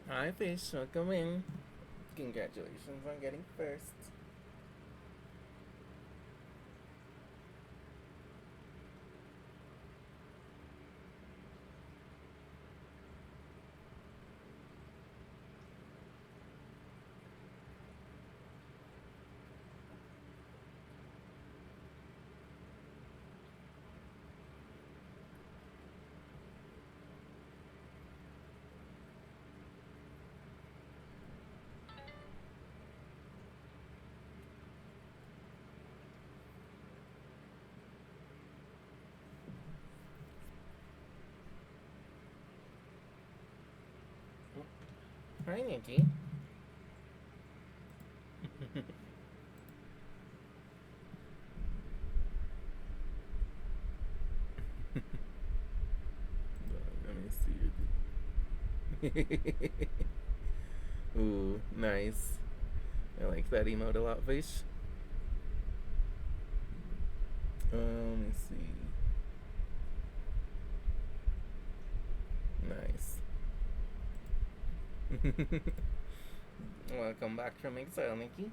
Hi, fish. Welcome in. Congratulations on getting first. Hi, Nikki. Let me see. Ooh, nice. I like that emote a lot, fish. Let me see. Nice. Welcome back from exile, Nikki.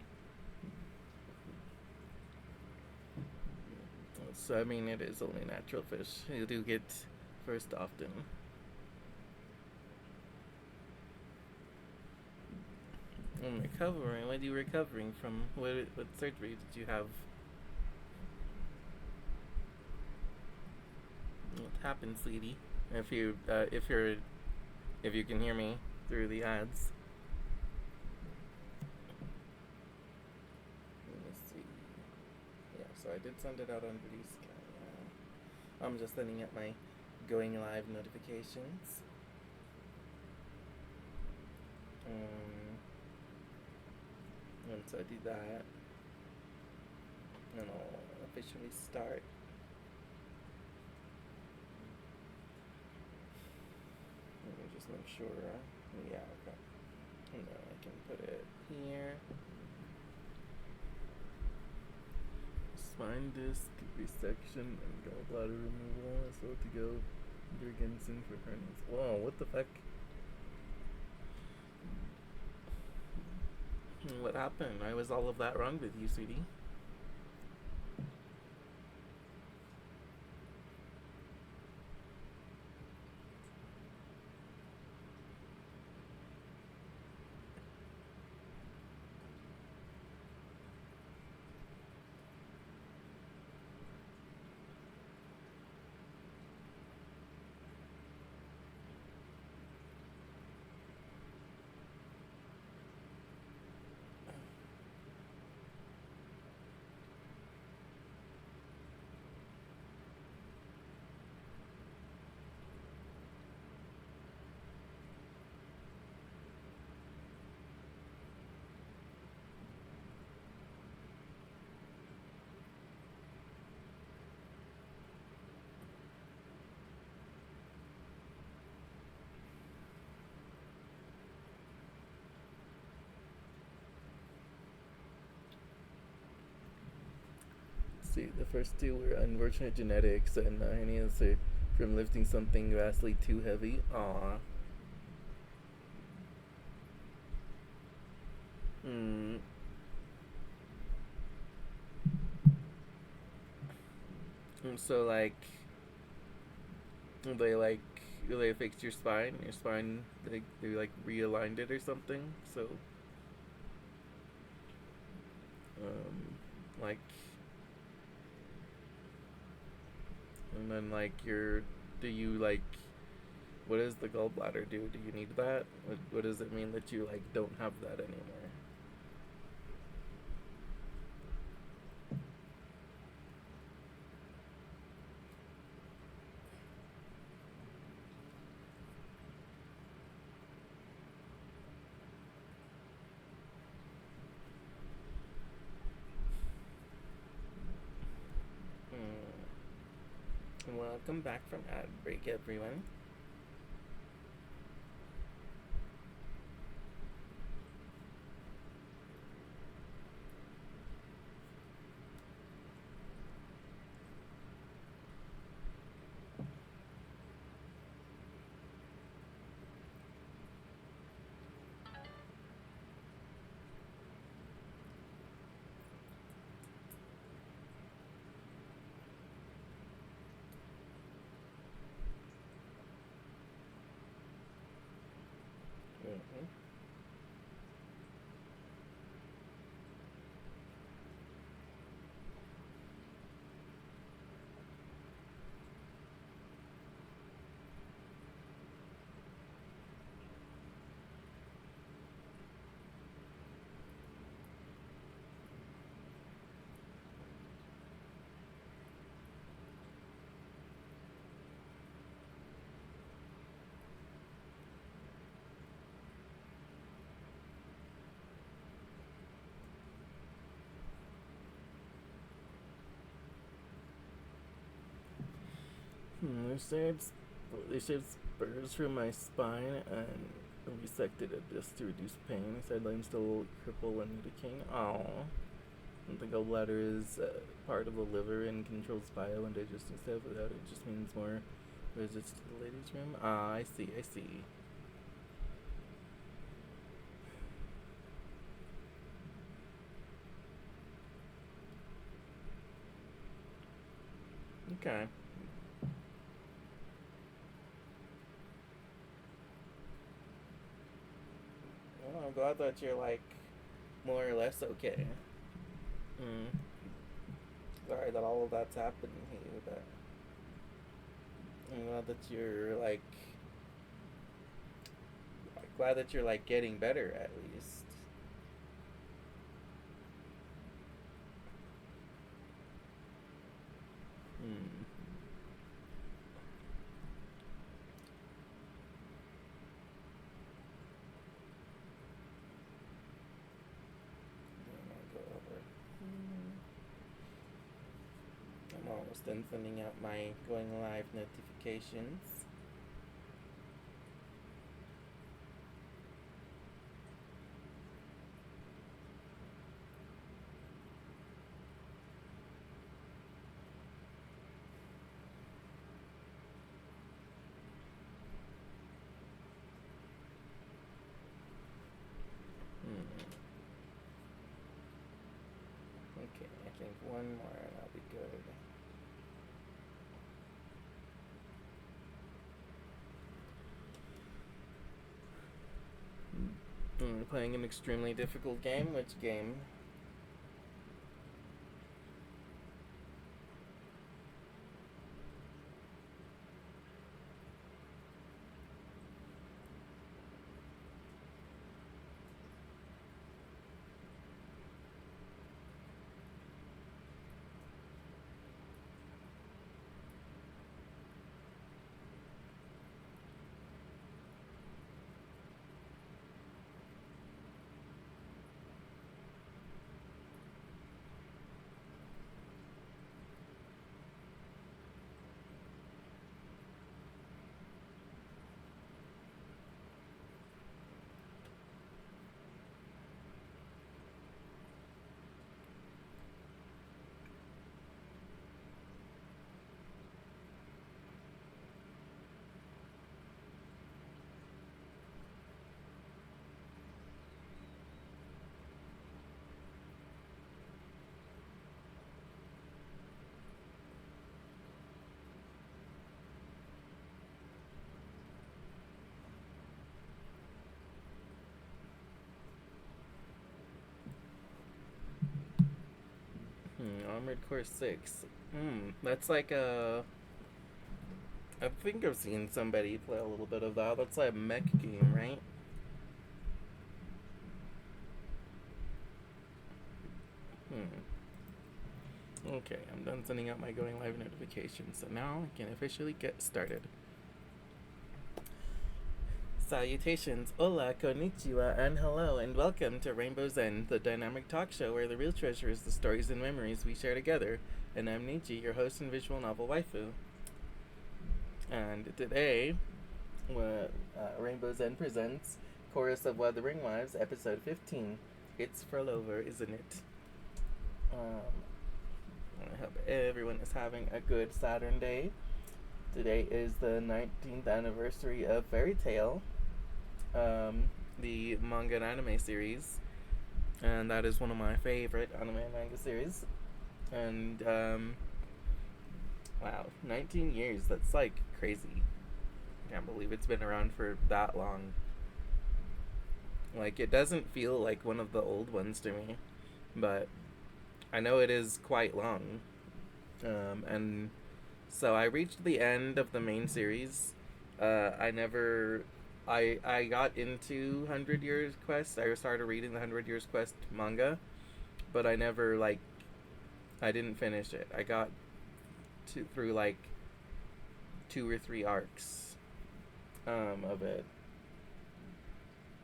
So, I mean, it is only natural fish. You do get first often. I'm recovering. What are you recovering from? What surgery did you have? What happened, sweetie? If you can hear me through the ads. Let me see. Yeah, so I did send it out on Blue Sky. I'm just sending out my going live notifications. Once I do that, then I'll officially start. Let me just make sure. Yeah, okay. And then I can put it here. Spine disc resection and gallbladder removal. So to go here again soon for hernias. Whoa, what the fuck? What happened? Why was all of that wrong with you, sweetie? See, the first two were unfortunate genetics, and hernias are from lifting something vastly too heavy. Aww. Hmm. So they they fixed your spine. Your spine they like realigned it or something. So like and then like your do you like what does the gallbladder do? Do you need that? What does it mean that you like don't have that anymore? Welcome back from ad break, everyone. They shaved spurs from my spine and resected it just to reduce pain. Said I'm still crippled when need a king. Oh, the gallbladder is part of the liver and controls bio and digestion stuff. Without it, just means more visits to the ladies' room. Ah, I see. I see. Okay. Well, I'm glad that you're like more or less okay. Mm. Sorry that all of that's happening to you, but I'm glad that you're like getting better at least. Hmm. Go over. I'm almost done sending out my going live notifications. Okay, I think one more and I'll be good. Playing an extremely difficult game. Which game? Armored Core 6. That's like a. I think I've seen somebody play a little bit of that. That's like a mech game, right? Okay, I'm done sending out my going live notifications, so now I can officially get started. Salutations, hola, konnichiwa, and hello, and welcome to Rainbow's End, the dynamic talk show where the real treasure is the stories and memories we share together. And I'm Nietzsche, your host and visual novel waifu. And today, Rainbow's End presents Chorus of Wuthering Wives, episode 15. It's phrolover, isn't it? I hope everyone is having a good Saturn day. Today is the 19th anniversary of Fairy Tail, the manga and anime series, and that is one of my favorite anime and manga series. And wow, 19 years, that's like crazy. I can't believe it's been around for that long. Like, it doesn't feel like one of the old ones to me, but I know it is quite long. And so I reached the end of the main series. I got into 100 Years Quest. I started reading the 100 Years Quest manga, but I never I didn't finish it. I got through like 2 or 3 arcs of it.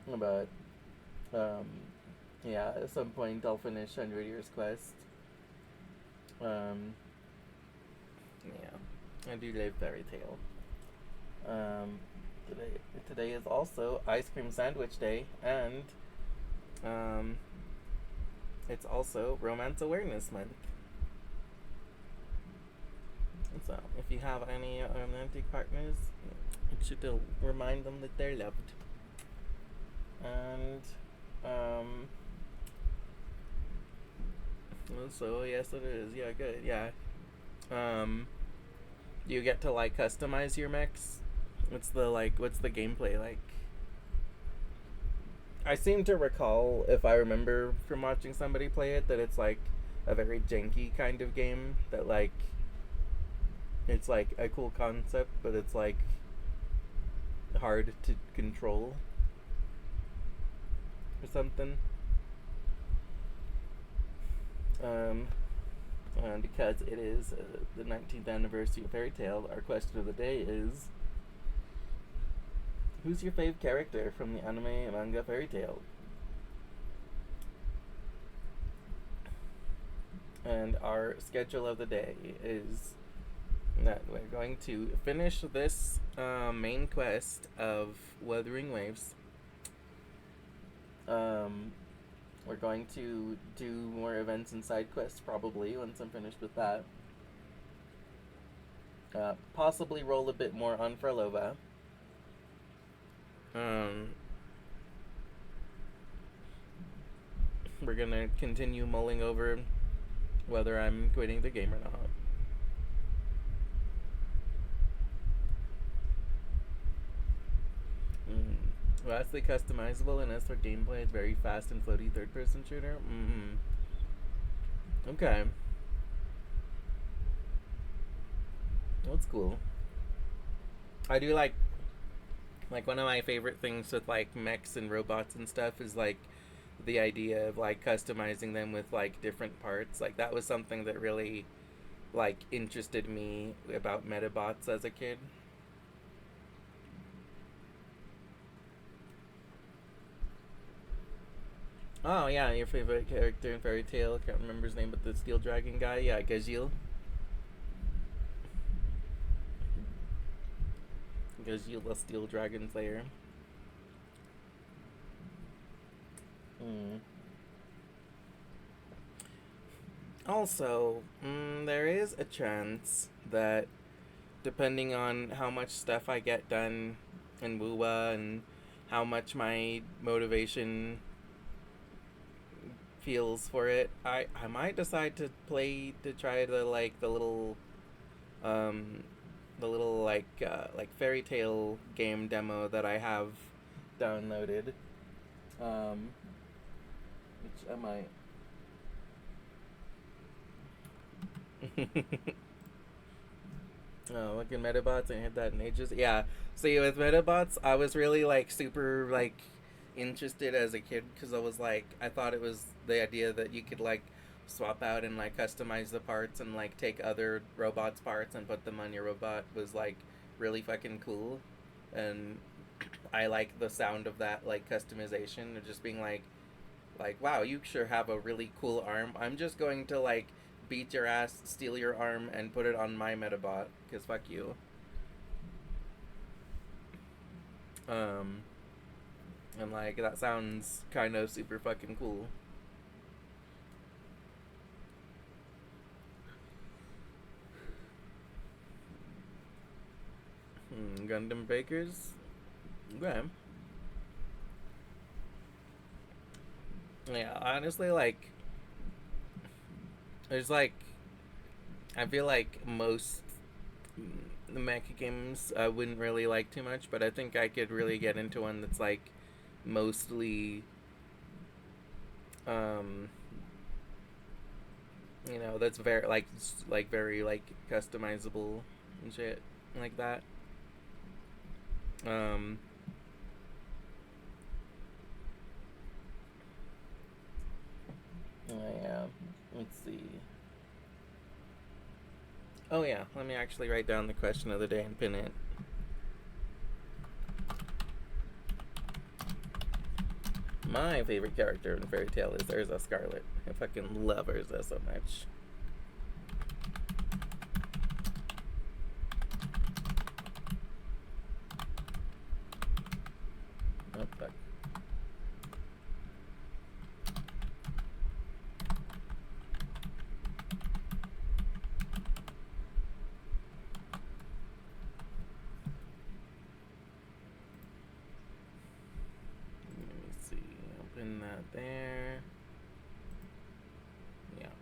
But yeah, at some point I'll finish 100 Years Quest. Yeah. I do love fairy tale. Um, today is also ice cream sandwich day, and um, it's also Romance Awareness Month. So, if you have any romantic partners, it should remind them that they're loved. And, so yes, it is. Yeah, good. Yeah. Do you get to like customize your mechs? What's the gameplay like? I seem to recall, if I remember from watching somebody play it, that it's like a very janky kind of game. That like it's like a cool concept, but it's like hard to control or something. And because it is the 19th anniversary of Fairy Tail, our question of the day is: who's your fave character from the anime manga Fairy Tail? And our schedule of the day is that we're going to finish this main quest of Wuthering Wives. We're going to do more events and side quests probably once I'm finished with that. Possibly roll a bit more on phrolover. We're gonna continue mulling over whether I'm quitting the game or not. Vastly customizable, and as for gameplay, it's very fast and floaty third-person shooter. Okay. That's cool. I do like one of my favorite things with like mechs and robots and stuff is like the idea of like customizing them with like different parts. Like that was something that really like interested me about Metabots as a kid. Oh yeah, your favorite character in Fairy Tail. I can't remember his name, but the Steel Dragon guy. Yeah, Gazil. Gazil, the Steel Dragon Slayer. Also, there is a chance that depending on how much stuff I get done in WUWA and how much my motivation feels for it, I might decide to try the like the little like Fairy Tail game demo that I have downloaded, which I might. Oh, look at Metabots. I had that in ages. Yeah. See, with Metabots, I was really like super like interested as a kid because I thought it was the idea that you could like swap out and like customize the parts and like take other robots' parts and put them on your robot was like really fucking cool, and I like the sound of that like customization of just being like wow, you sure have a really cool arm. I'm just going to like beat your ass, steal your arm, and put it on my Metabot, because fuck you. And like, that sounds kind of super fucking cool. Gundam Breakers? Okay. Yeah, honestly, like, there's like, I feel like most mecha games I wouldn't really like too much, but I think I could really get into one that's like mostly, that's very very like customizable and shit like that. Um, yeah. Let's see. Oh yeah, let me actually write down the question of the day and pin it. My favorite character in Fairy Tail is Urza Scarlet. I fucking love Urza so much. Fuck. Let me see. Open that there. Yeah.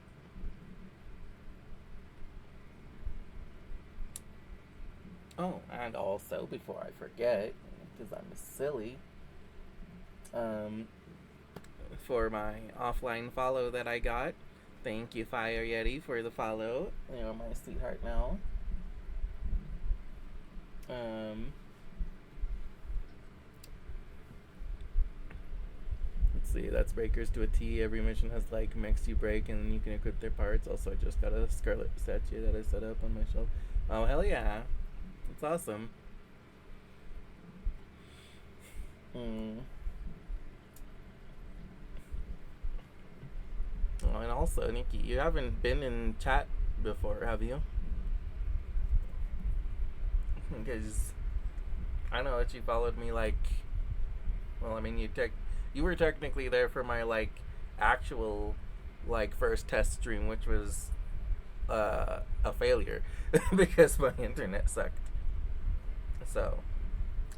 Oh, and also, before I forget, because I'm silly, for my offline follow that I got, thank you, Fire Yeti, for the follow. You're my sweetheart now. Let's see, that's breakers to a T. Every mission has like mechs you break, and then you can equip their parts. Also, I just got a Scarlet statue that I set up on my shelf. Oh, hell yeah. It's awesome. Oh, and also, Nikki, you haven't been in chat before, have you? Because I know that you followed me like, well, I mean, you were technically there for my like actual like first test stream, which was a failure because my internet sucked. So,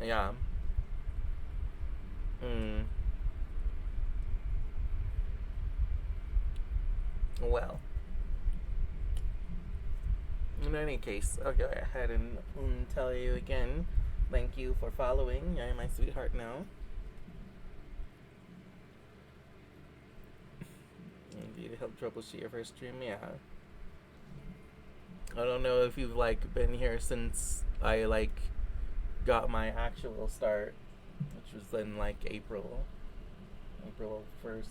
yeah. Well, in any case, I'll go ahead and tell you again. Thank you for following. You're my sweetheart now. And you help troubleshoot your first stream, yeah. I don't know if you've like been here since I like got my actual start, which was in like April 1st.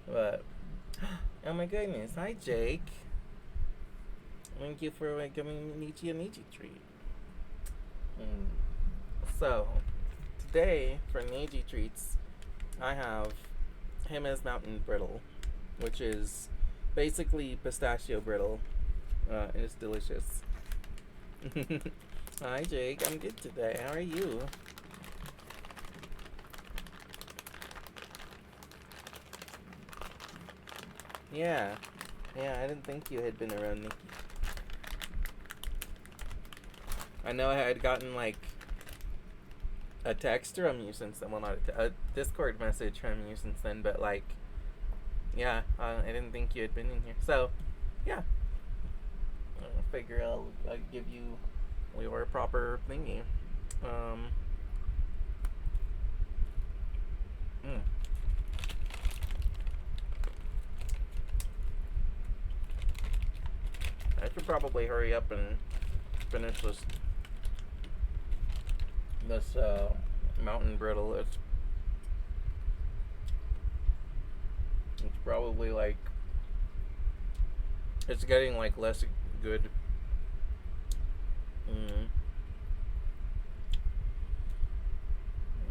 But oh my goodness, hi Jake. Thank you for like, giving Nietzsche a Nietzsche treat. So today for Nietzsche treats, I have Jimenez Mountain Brittle, which is basically pistachio brittle. It's delicious. Hi Jake, I'm good today. How are you? Yeah, I didn't think you had been around, Nikki. I know I had gotten like a text from you since then. Well, not a Discord message from you since then, but like, yeah, I didn't think you had been in here. So, yeah, I figure I'll give you your proper thingy. I should probably hurry up and finish this mountain brittle. It's probably like, it's getting like less good.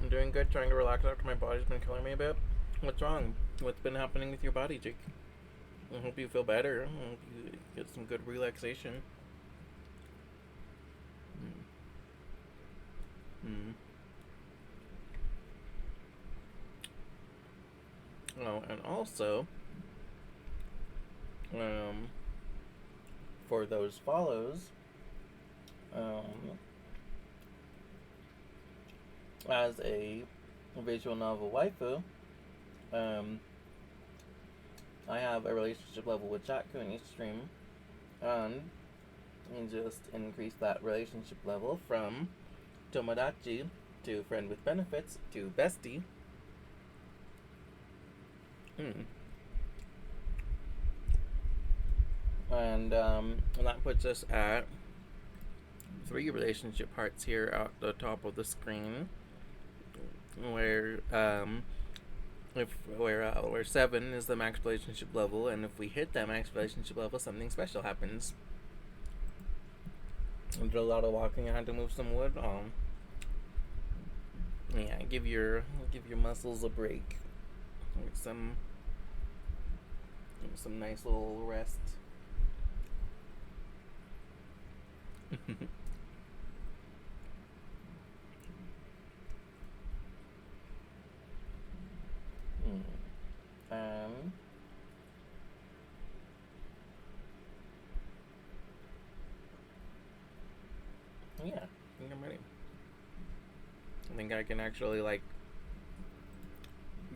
I'm doing good, trying to relax after my body's been killing me a bit. What's wrong? What's been happening with your body, Jake? I hope you feel better. I hope you get some good relaxation. Oh, and also, for those follows, as a visual novel waifu, I have a relationship level with Chatku in each stream, and just increase that relationship level from Tomodachi to friend with benefits to bestie. And that puts us at 3 relationship hearts here at the top of the screen, where where 7 is the max relationship level, and if we hit that max relationship level, something special happens. I did a lot of walking. I had to move some wood. Yeah, give your muscles a break. Get some nice little rest. Yeah, I think I'm ready. I think I can actually like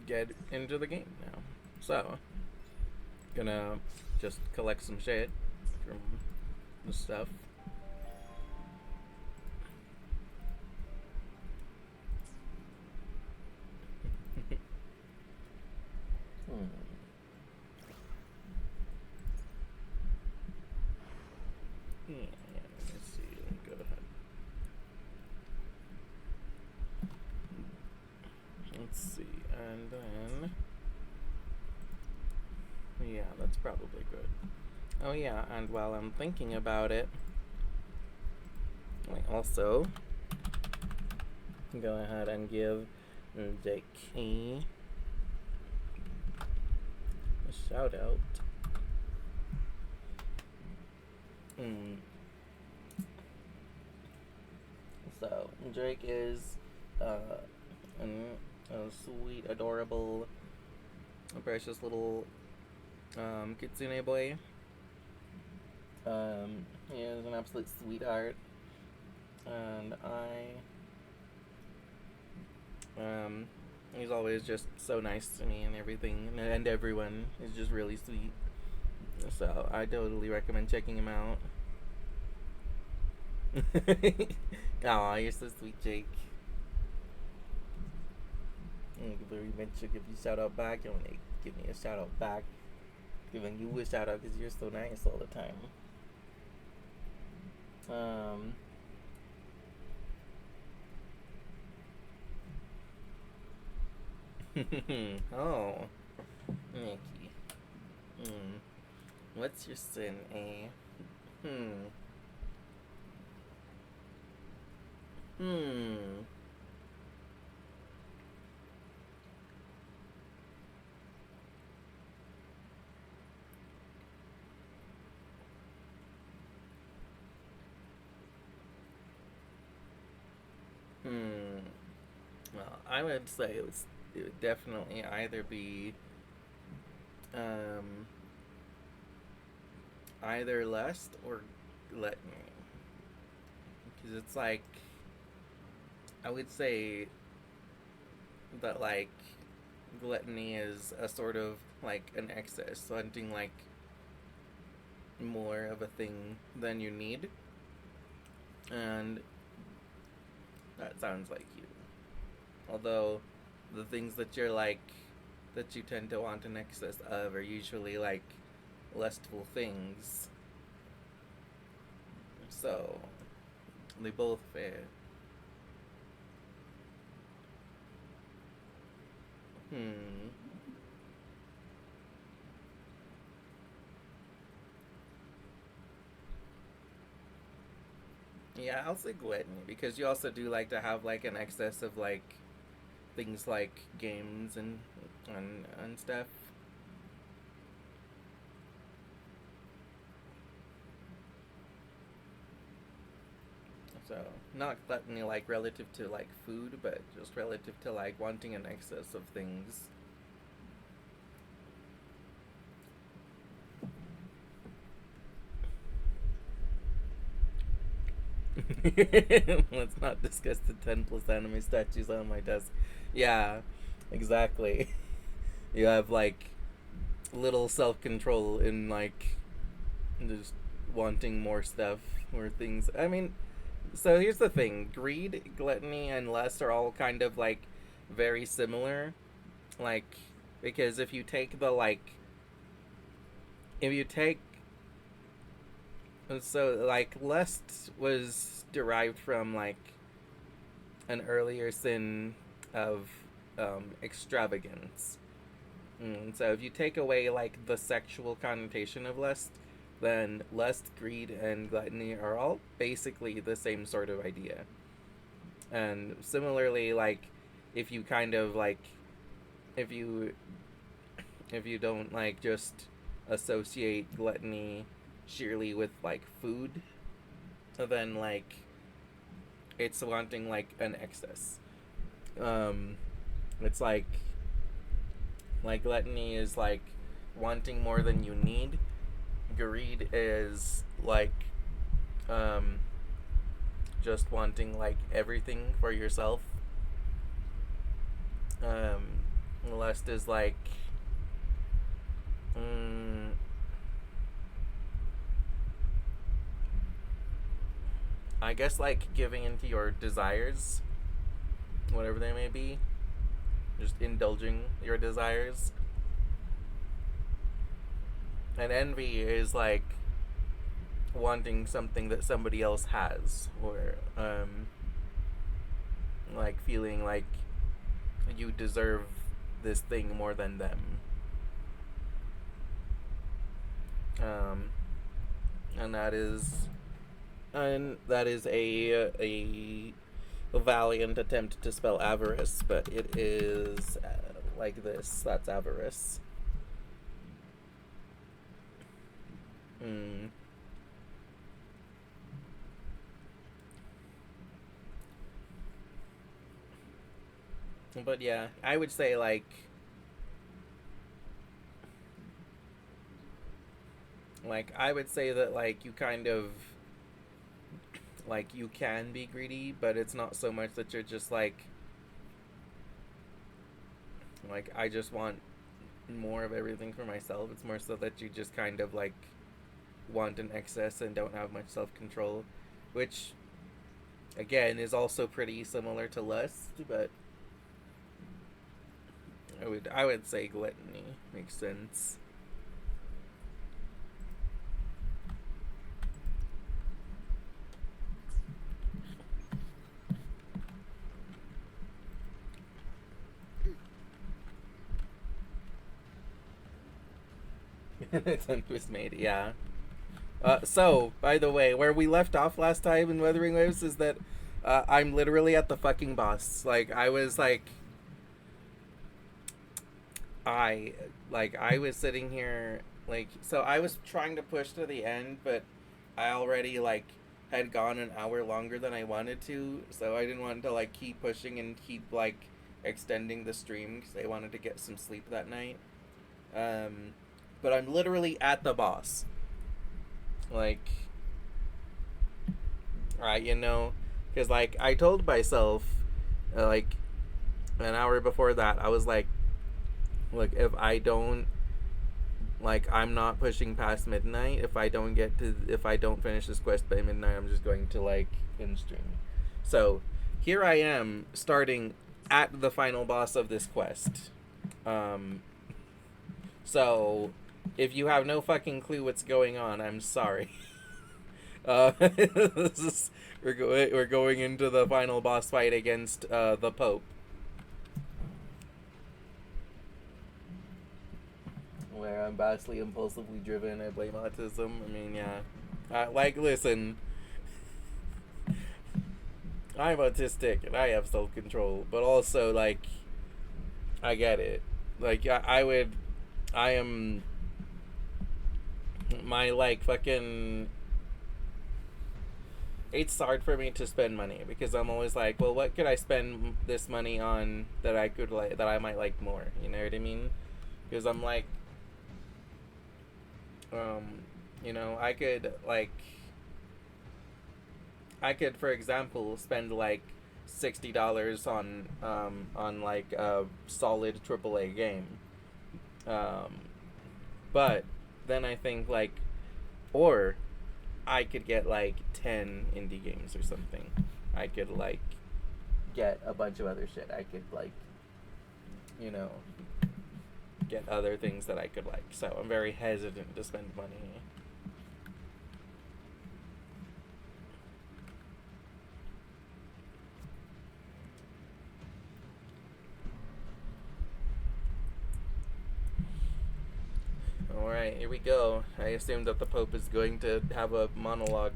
get into the game now. So, gonna just collect some shit from the stuff. Hmm. Yeah, let's see. Let me go ahead. Let's see, and then yeah, that's probably good. Oh yeah, and while I'm thinking about it, I also go ahead and give the key a shout out. Mm. So Drake is a sweet, adorable, precious little kitsune boy. He is an absolute sweetheart, and he's always just so nice to me and everything, and everyone is just really sweet. So I totally recommend checking him out. Aw, you're so sweet, Jake. Very meant to give you a shout out back. You want to give me a shout out back, giving you a shout out because you're so nice all the time. Um, oh, Nikki. Hmm. What's your sin, eh? Hmm. Hmm. Hmm. Well, I would say it would definitely either be um either lust or gluttony, because it's like I would say that like gluttony is a sort of like an excess, wanting like more of a thing than you need, and that sounds like you. Although the things that you're like that you tend to want an excess of are usually like lustful things. So they both fit. Hmm. Yeah, I'll say gluttony because you also do like to have like an excess of like things like games and stuff. So not gluttony like relative to like food, but just relative to like wanting an excess of things. Let's not discuss the 10 plus anime statues on my desk. Yeah, exactly. You have like little self control in like just wanting more stuff or things. I mean, so here's the thing: greed, gluttony, and lust are all kind of like very similar. Like, because if you take the like, if you take so like lust was derived from like an earlier sin of extravagance. So if you take away like the sexual connotation of lust, then lust, greed, and gluttony are all basically the same sort of idea. And similarly, like if you kind of like if you if you don't like just associate gluttony sheerly with like food, then like it's wanting like an excess. Um, it's like gluttony is like wanting more than you need. Greed is like um just wanting like everything for yourself. Lust is like, I guess like giving into your desires, whatever they may be, just indulging your desires. And envy is like wanting something that somebody else has, or like feeling like you deserve this thing more than them. And that is a valiant attempt to spell avarice, but it is like this. That's avarice. But yeah, I would say like I would say that like you kind of like you can be greedy, but it's not so much that you're just like I just want more of everything for myself. It's more so that you just kind of like want an excess and don't have much self-control, which again is also pretty similar to lust, but I would say gluttony makes sense. Attempt was made, yeah. So, by the way, where we left off last time in Wuthering Wives is that I'm literally at the fucking boss. Like, I was like, I was sitting here, like, so I was trying to push to the end, but I already like had gone an hour longer than I wanted to, so I didn't want to like keep pushing and keep like extending the stream because I wanted to get some sleep that night. But I'm literally at the boss. Like, you know, because like I told myself, like an hour before that, I was like, look, if I don't, like, I'm not pushing past midnight. If I don't finish this quest by midnight, I'm just going to like end stream. So here I am starting at the final boss of this quest. So if you have no fucking clue what's going on, I'm sorry. We're going into the final boss fight against the Pope. Where I'm vastly impulsively driven. I blame autism. I mean, yeah. Like, listen. I'm autistic and I have self-control, but also, like, I get it. Like, I am my like fucking, it's hard for me to spend money because I'm always like, well, what could I spend this money on that I could like, that I might like more, you know what I mean? Because I'm like, you know, I could for example spend like $60 on like a solid AAA game, but then I think like, or I could get like 10 indie games or something. I could like get a bunch of other shit. I could like, you know, get other things that I could like. So I'm very hesitant to spend money. Alright, here we go. I assume that the Pope is going to have a monologue.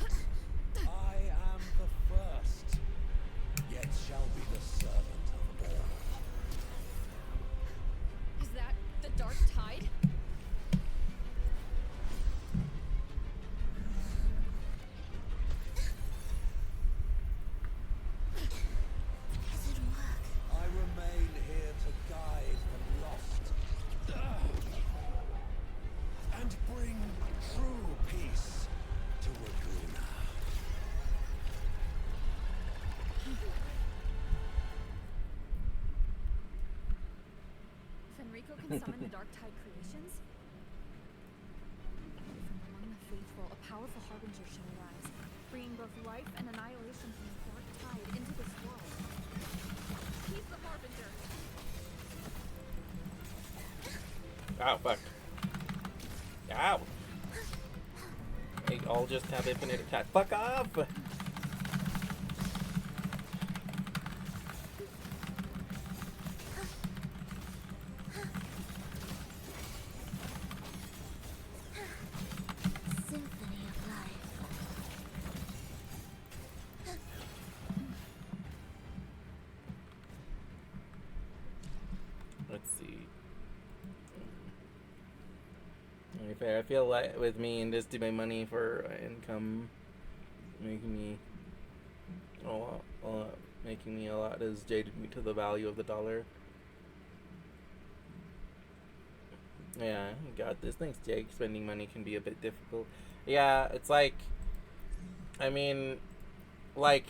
I am the first, yet shall be the servant of all. Is that the dark tide? Does it work? I remain here to guide the lost and bring true peace can summon the dark tide creations? From among the faithful, a powerful harbinger shall arise, bringing both life and annihilation from the dark tide into this world. He's the harbinger. Ow, fuck. Ow! They all just have infinite attack. Fuck off! Symphony of life. Let's see. To be fair, I feel like with me investing my money for income, making me a lot has jaded me to the value of the dollar. Yeah, got this. Thanks, Jake. Spending money can be a bit difficult. Yeah, it's like, I mean, like,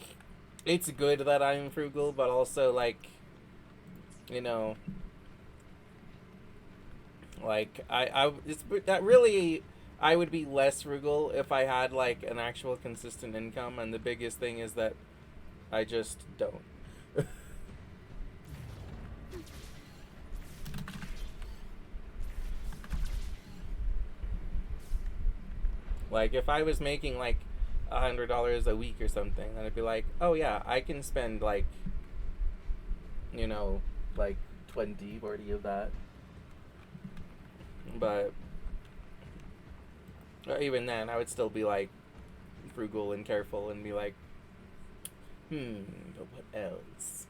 it's good that I'm frugal, but also, like, you know, like, I would be less frugal if I had, like, an actual consistent income, and the biggest thing is that I just don't. Like, if I was making, like, $100 a week or something, then I'd be like, oh yeah, I can spend, like, you know, like 20, 40 of that. But even then, I would still be, like, frugal and careful and be like, but what else?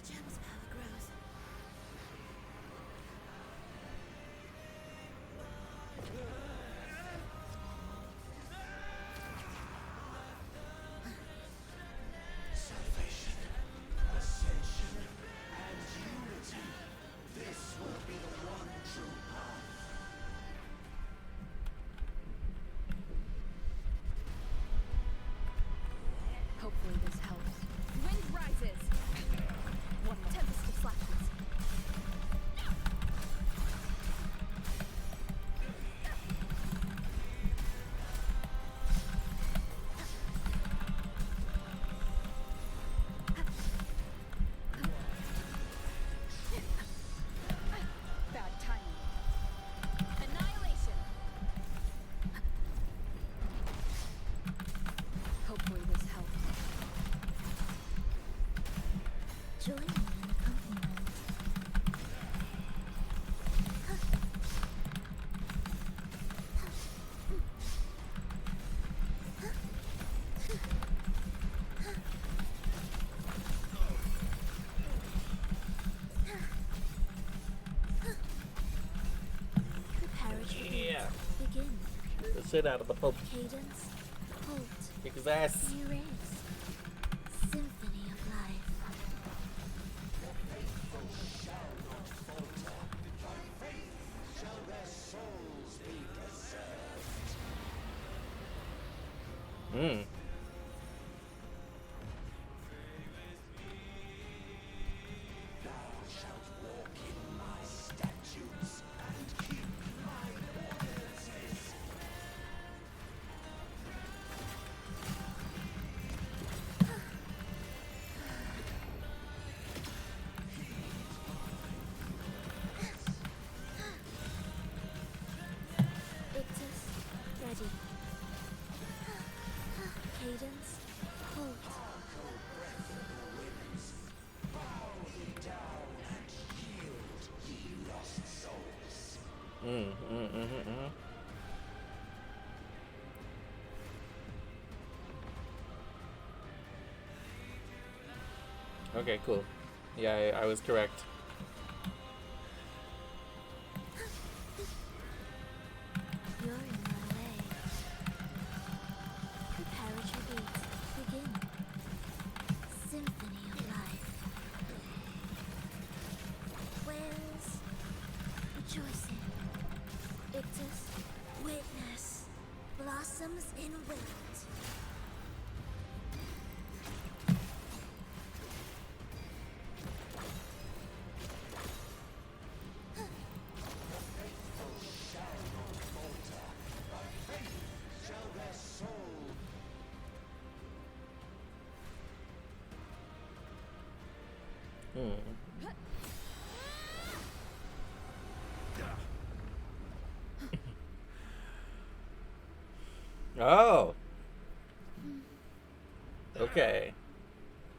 The gem's power grows. Salvation, ascension, and unity. This will be the one true path. Hopefully this helps. Wind rises. One tempest of slackness. Bad timing. Annihilation. Hopefully this helps. Join me in accompaniment. Preparatory Yeah. begin. The shit out of the Pope. Cadence, halt, Kick his ass. erase. Symphony of life. Shall their souls be preserved? Thou shalt walk in my statutes and keep my ordinances. Ictus, ready. Cadence, halt. Okay, cool. Yeah, I was correct. You're in my way. Preparatory beat, begin. Symphony of life. Whales, rejoicing. Ictus, witness. Blossoms in wilt. Oh. Okay.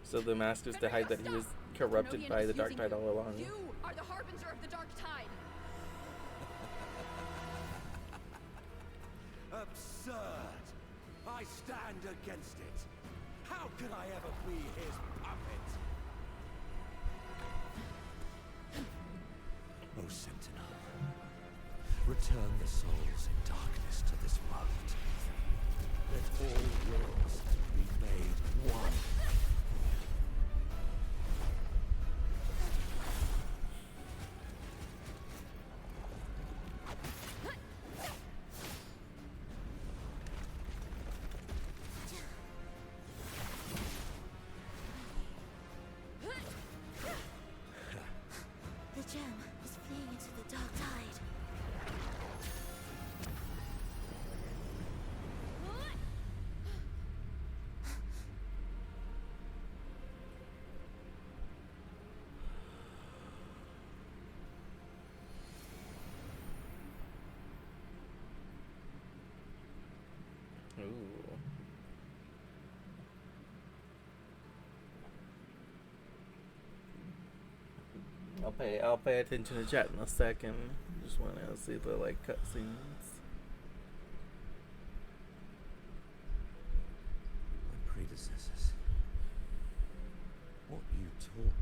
So the master's to hide that he was corrupted by the dark tide all along. You are the harbinger of the dark tide. Absurd! I stand against it. How can I ever be his puppet? O Sentinel, return the souls in darkness to this world. Let all worlds be made one. The gem is fleeing into the dark tide. Ooh. I'll pay attention to chat in a second. Just want to see the like cutscenes. My predecessors, what you taught,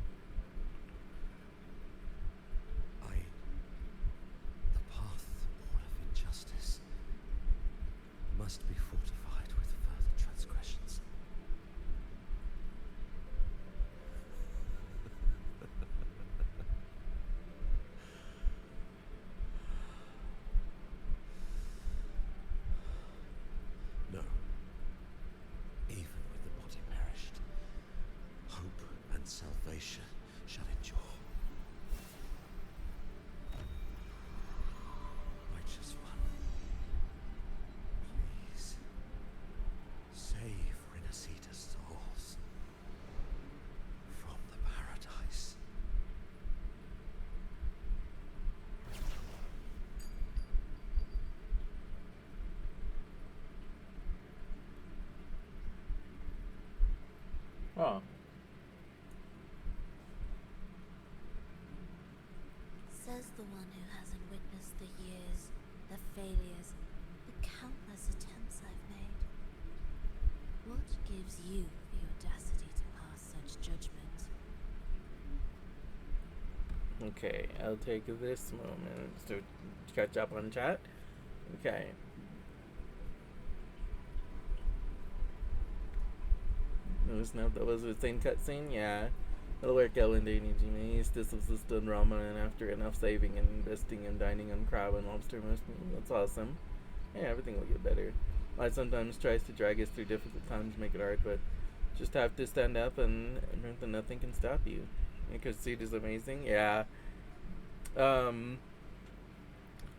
the path born of injustice, must be fortified with further transgressions. No. Even with the body perished, hope and salvation shall endure. Righteous one, please save Renacita's souls from the paradise. Oh. Says the one who hasn't witnessed the years, the failures, the countless attempts I've made. What gives you the audacity to pass such judgment? Okay, I'll take this moment to catch up on chat. Okay. Snap, that was the same cutscene? Yeah. It'll work out one day, Nijime. This was just done ramen, and after enough saving and investing and dining on crab and lobster most meal. That's awesome. Yeah, everything will get better. Life sometimes tries to drag us through difficult times, make it hard, but just have to stand up and remember that nothing can stop you. Because Seed is amazing. Yeah. I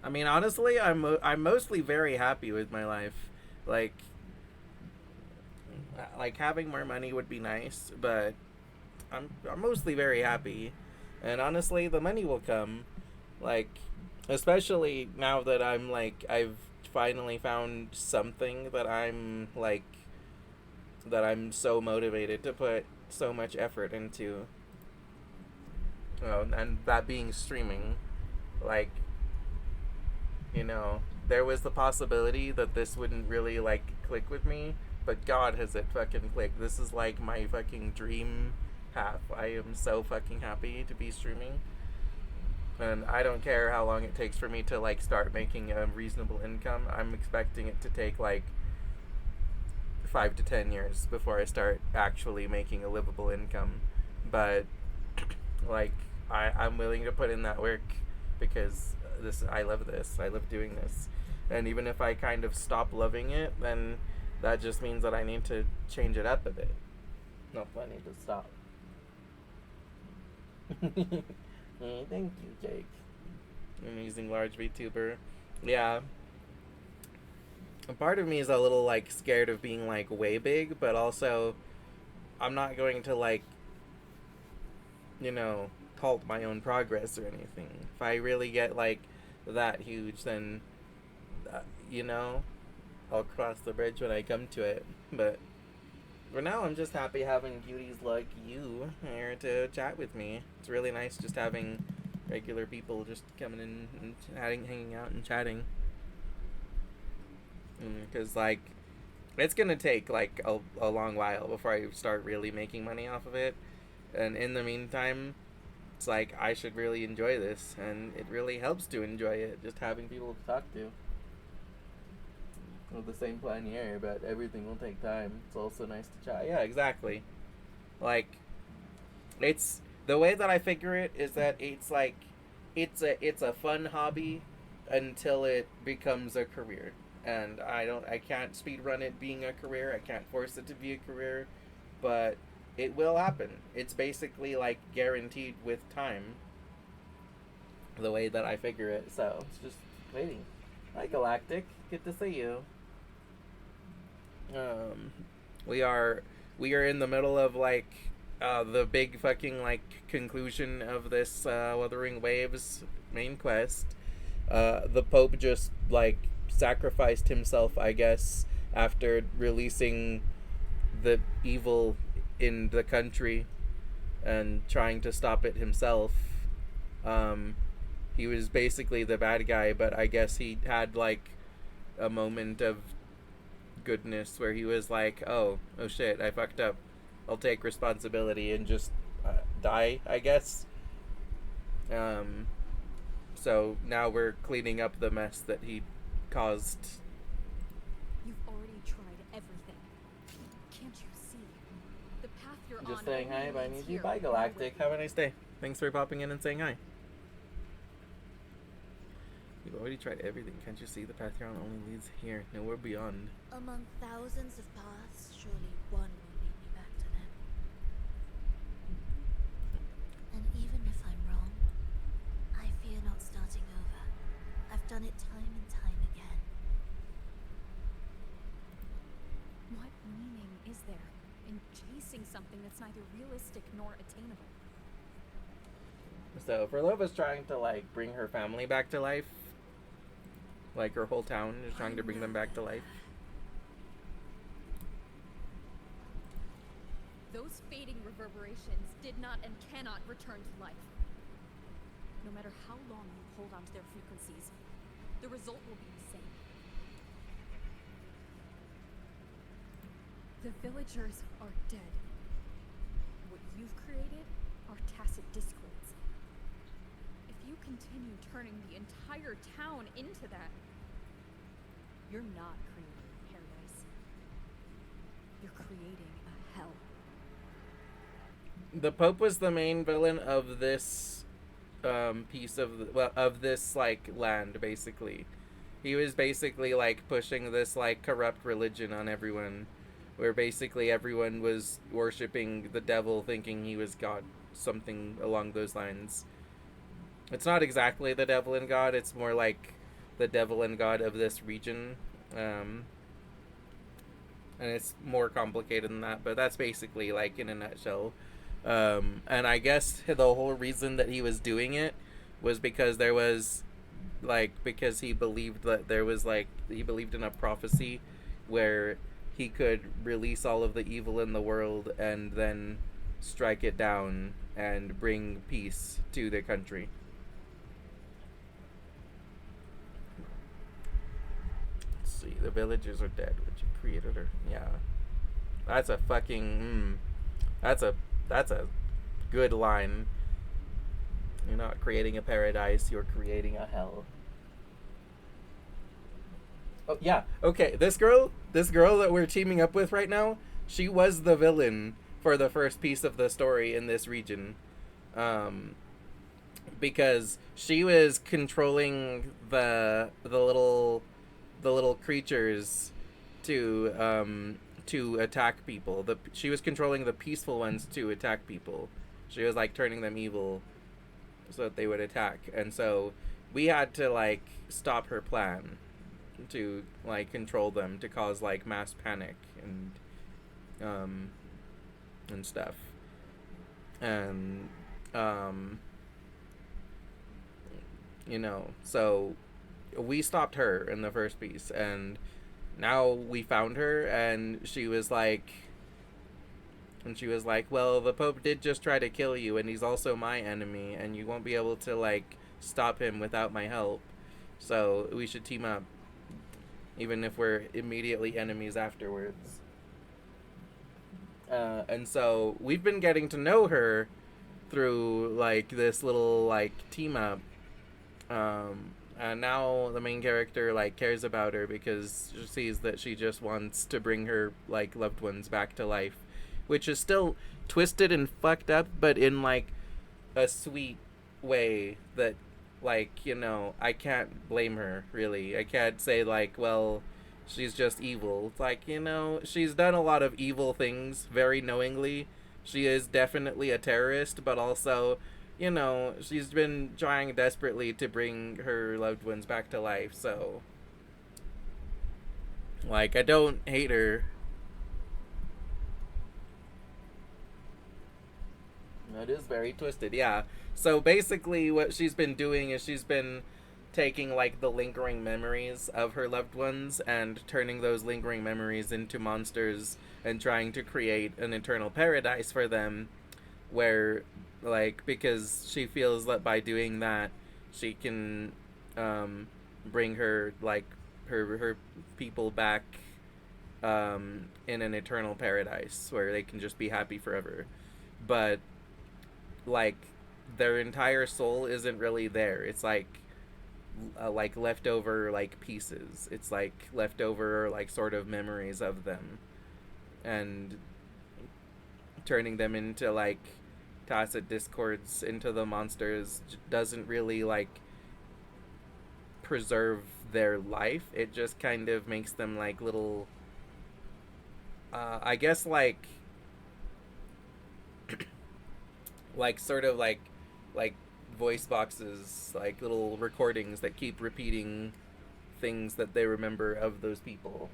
mean, honestly, I'm mostly very happy with my life. Like having more money would be nice, but I'm mostly very happy. And honestly, the money will come. Like, especially now that I'm like I've finally found something that I'm so motivated to put so much effort into. And that being streaming. Like, there was the possibility that this wouldn't really like click with me, but God, has it fucking clicked. This is like my fucking dream path. I am so fucking happy to be streaming, and I don't care how long it takes for me to like start making a reasonable income. I'm expecting it to take like 5 to 10 years before I start actually making a livable income, but like I'm willing to put in that work because I love this. I love doing this. And even if I kind of stop loving it, then that just means that I need to change it up a bit. No, I need to stop. Thank you, Jake. Amazing large VTuber. Yeah. A part of me is a little like scared of being like way big, but also I'm not going to like halt my own progress or anything. If I really get like that huge, then I'll cross the bridge when I come to it. But for now, I'm just happy having beauties like you here to chat with me. It's really nice just having regular people just coming in and hanging out and chatting. Because, like, it's gonna take, like, a long while before I start really making money off of it. And in the meantime, it's like, I should really enjoy this. And it really helps to enjoy it, just having people to talk to. Well, the same plan here, but everything will take time. It's also nice to chat. Yeah, exactly. Like, it's the way that I figure it is that it's like it's a fun hobby until it becomes a career. And I can't speed run it being a career. I can't force it to be a career, but it will happen. It's basically like guaranteed with time. The way that I figure it, so it's just waiting. Hi, Galactic. Good to see you. Um, we are in the middle of like the big fucking like conclusion of this Wuthering Waves main quest. The Pope just like sacrificed himself, I guess, after releasing the evil in the country and trying to stop it himself. He was basically the bad guy, but I guess he had like a moment of goodness where he was like, oh shit, I fucked up, I'll take responsibility and just die, I guess. So now we're cleaning up the mess that he caused. You've already tried everything. Can't you see? The path you're Just on saying hi, only bye leads Niji. here, Bye, Galactic. nowhere. Have a nice day. Thanks for popping in and saying hi. You've already tried everything. Can't you see the path you're on only leads here, nowhere beyond? Among thousands of paths, surely one will lead me back to them. And even if I'm wrong, I fear not starting over. I've done it time and time again. What meaning is there in chasing something that's neither realistic nor attainable? So Verlova's trying to like bring her family back to life. Like her whole town is trying to bring them back to life. Those fading reverberations did not and cannot return to life. No matter how long you hold on to their frequencies, the result will be the same. The villagers are dead. What you've created are tacit discords. If you continue turning the entire town into that, you're not creating a paradise. You're creating a hell. The Pope was the main villain of this piece of this like land, basically. He was basically like pushing this like corrupt religion on everyone, where basically everyone was worshipping the devil thinking he was God, something along those lines. It's not exactly the devil and God, it's more like the devil and God of this region. And it's more complicated than that, but that's basically like in a nutshell. And I guess the whole reason that he was doing it was because there was like, because he believed that there was like, he believed in a prophecy where he could release all of the evil in the world and then strike it down and bring peace to the country. Let's see, the villagers are dead, which you created her. Yeah. That's a fucking that's a good line. You're not creating a paradise, you're creating a hell. Oh yeah, okay. This girl that we're teaming up with right now, she was the villain for the first piece of the story in this region. Because she was controlling the little creatures to attack people. She was controlling the peaceful ones to attack people. She was like turning them evil so that they would attack. And so we had to like stop her plan to like control them, to cause like mass panic and stuff. And you know, so we stopped her in the first piece, and now we found her, and she was like, well, the Pope did just try to kill you, and he's also my enemy, and you won't be able to, like, stop him without my help. So we should team up, even if we're immediately enemies afterwards. And so we've been getting to know her through, like, this little, like, team up. And now the main character, like, cares about her because she sees that she just wants to bring her, like, loved ones back to life, which is still twisted and fucked up, but in, like, a sweet way that, like, you know, I can't blame her, really. I can't say, like, well, she's just evil. It's like, you know, she's done a lot of evil things very knowingly. She is definitely a terrorist, but also, you know, she's been trying desperately to bring her loved ones back to life, so, like, I don't hate her. That is very twisted, yeah. So basically what she's been doing is she's been taking, like, the lingering memories of her loved ones and turning those lingering memories into monsters and trying to create an eternal paradise for them where, like, because she feels that by doing that she can bring her, like, her people back in an eternal paradise where they can just be happy forever. But, like, their entire soul isn't really there. It's like leftover, like, pieces. It's like leftover, like, sort of memories of them, and turning them into, like, tacit discords into the monsters doesn't really, like, preserve their life. It just kind of makes them, like, little I guess, like like, sort of like voice boxes, like little recordings that keep repeating things that they remember of those people.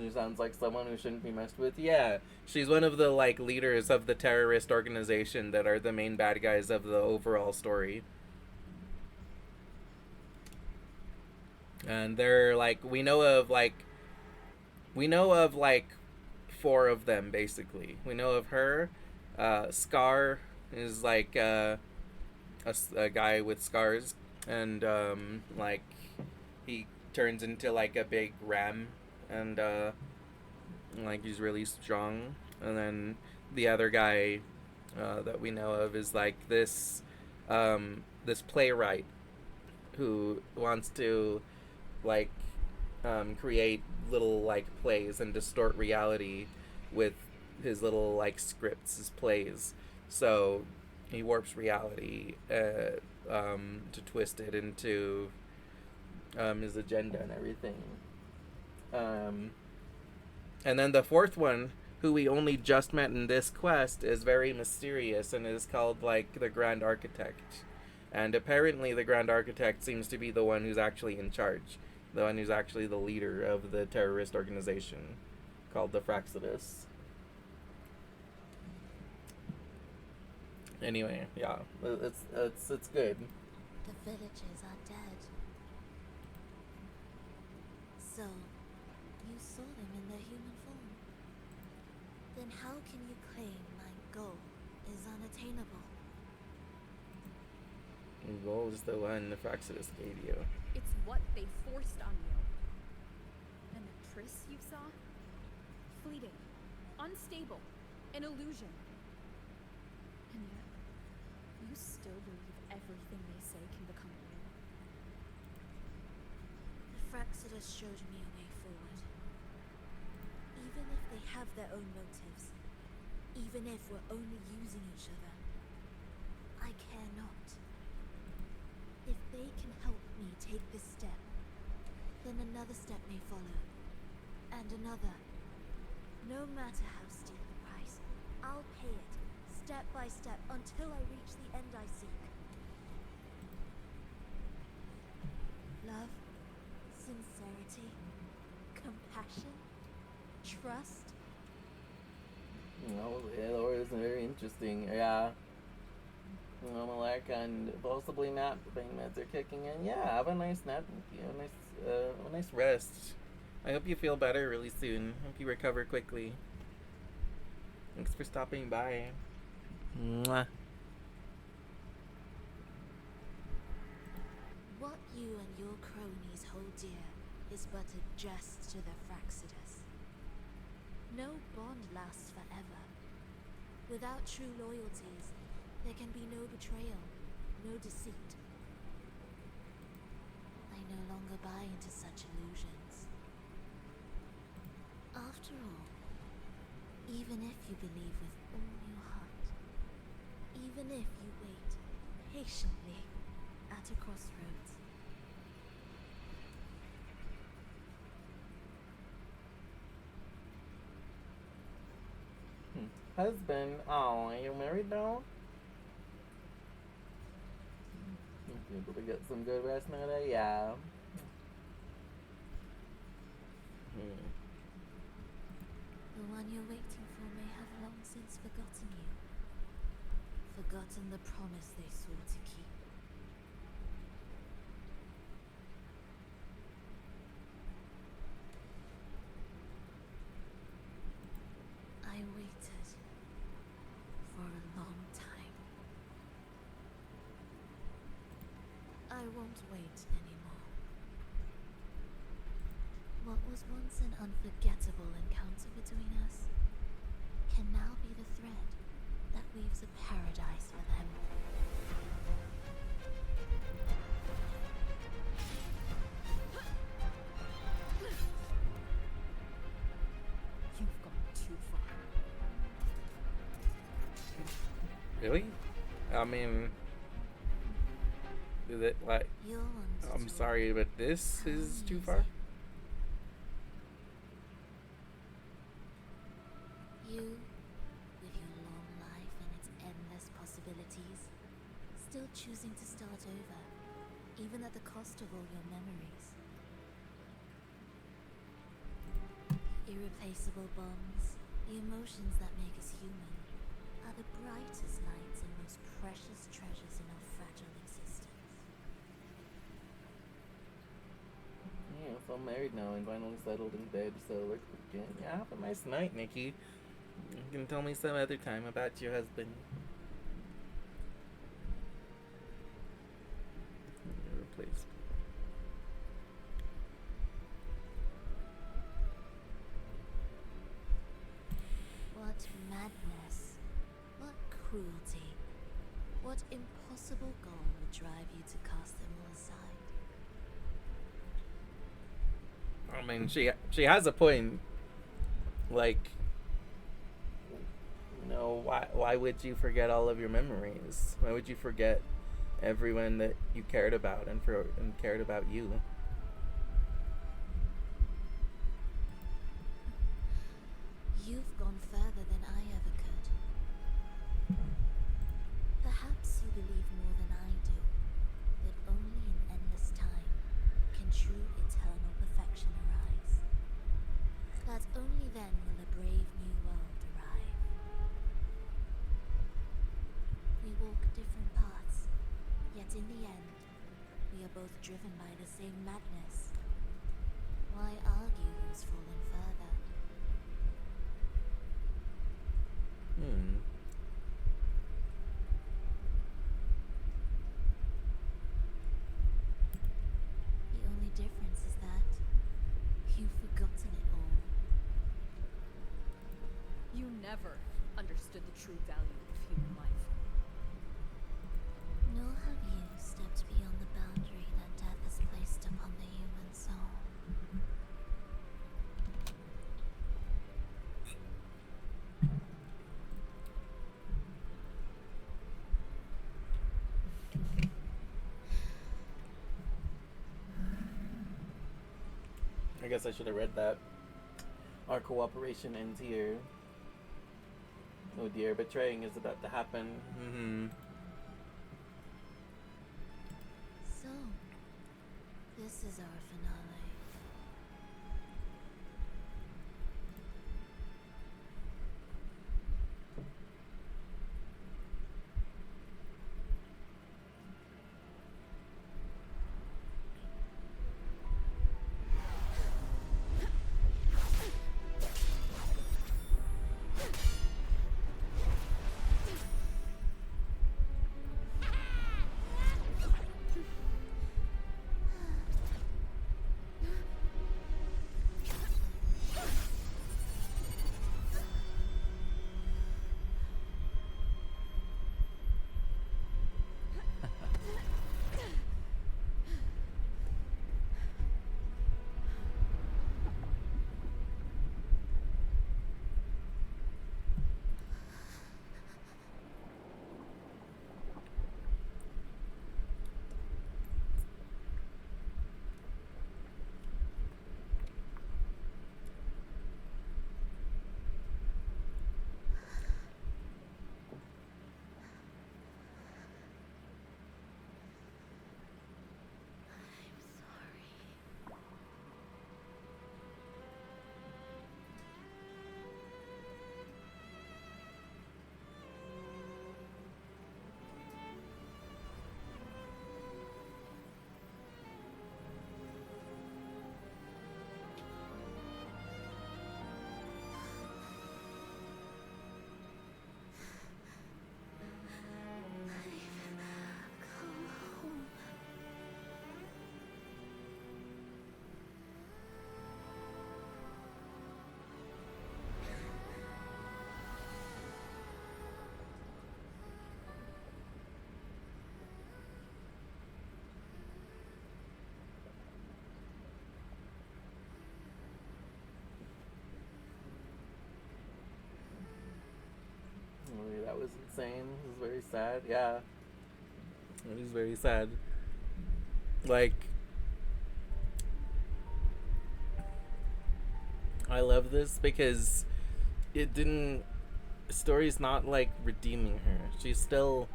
She sounds like someone who shouldn't be messed with. Yeah, she's one of the, like, leaders of the terrorist organization that are the main bad guys of the overall story. And they're, like, we know of like 4 of them, basically. We know of her. Scar is, like, a guy with scars, and like, he turns into, like, a big ram, and like, he's really strong. And then the other guy that we know of is, like, this playwright who wants to, like, create little, like, plays and distort reality with his little, like, scripts, his plays. So he warps reality to twist it into his agenda and everything. And then the 4th one, who we only just met in this quest, is very mysterious and is called, like, the Grand Architect. And apparently the Grand Architect seems to be the one who's actually in charge, the one who's actually the leader of the terrorist organization called the Fraxidus. Anyway, yeah, it's good. The villagers are dead. So, you saw them in their human form. Then how can you claim my goal is unattainable? Your goal is the one the Fraxidus gave you. It's what they forced on you. And the tryst you saw? Fleeting, unstable, an illusion. And yet, you still believe everything they say can become real. The Fraxidus showed me a way forward. Even if they have their own motives, even if we're only using each other, I care not. If they can help me take this step, then another step may follow. And another. No matter how steep the price, I'll pay it, step by step, until I reach the end I seek. Love, sincerity, compassion, trust. No, it was very interesting. Yeah. I'm like, back and possibly nap. The pain meds are kicking in. Yeah, have a nice nap. A nice rest. I hope you feel better really soon. Hope you recover quickly. Thanks for stopping by. Mwah. What you and your cronies hold dear is but a jest to the Fraxidus. No bond lasts forever. Without true loyalties, there can be no betrayal, no deceit. I no longer buy into such illusions. After all, even if you believe with all your heart, even if you wait patiently at a crossroads, Husband, oh, are you married now? You able to get some good rest now? Yeah. the one you're waiting for may have long since forgotten you, forgotten the promise they swore to keep. I waited for a long time. I won't wait anymore. What was once an unforgettable encounter between us can now be the thread that weaves a paradise for them. You've gone too far. Really? I mean, is it like? You're one to I'm talk. sorry, but this How is too amusing. far. You, with your long life and its endless possibilities, still choosing to start over, even at the cost of all your memories. Irreplaceable bonds, the emotions that make us human, are the brightest lights and most precious treasures in our fragile existence. Yeah, so I'm married now and finally settled in bed, so we're cooking. Yeah, have a nice night, Nikki. You can tell me some other time about your husband. Please. What madness, what cruelty, what impossible goal would drive you to cast them all aside? I mean, she has a point. Like, you know, why would you forget all of your memories? Why would you forget everyone that you cared about and cared about you? You've gone further than I ever could. Perhaps you believe more than I do, that only in endless time can true eternal perfection arise. That only then will a brave new world arrive. We walk different paths, yet in the end, we are both driven by the same madness. Why argue who's fallen further? The only difference is that you've forgotten it all. You never understood the true value of human life. Nor have you stepped beyond the boundary that death has placed upon the human soul. I guess I should have read that. Our cooperation ends here. Oh dear, betraying is about to happen. So, this is our finale. was insane. It was very sad. Yeah, it was very sad. Like, I love this because it didn't. Story's not like redeeming her. She's still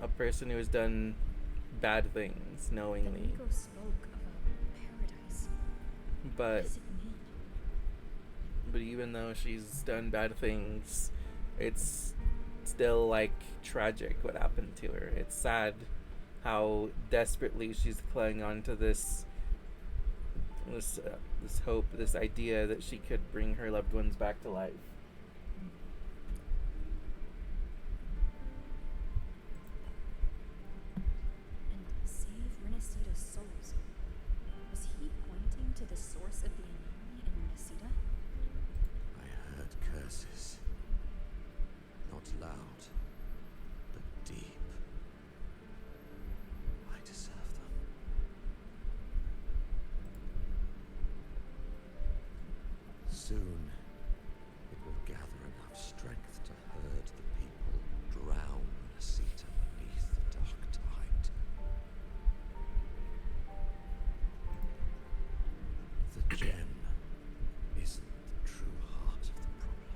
a person who has done bad things The knowingly. Nico spoke of a paradise. What But does it mean? even though she's done bad things, it's still like tragic what happened to her. It's sad how desperately she's clinging on to this hope, this idea that she could bring her loved ones back to life. And save Renacita's souls. Was he pointing to the source of the anomaly in Renacita? I heard curses. Not loud, but deep. I deserve them. Soon, it will gather enough strength to herd the people, drown Renacita beneath the dark tide. The gem isn't the true heart of the problem.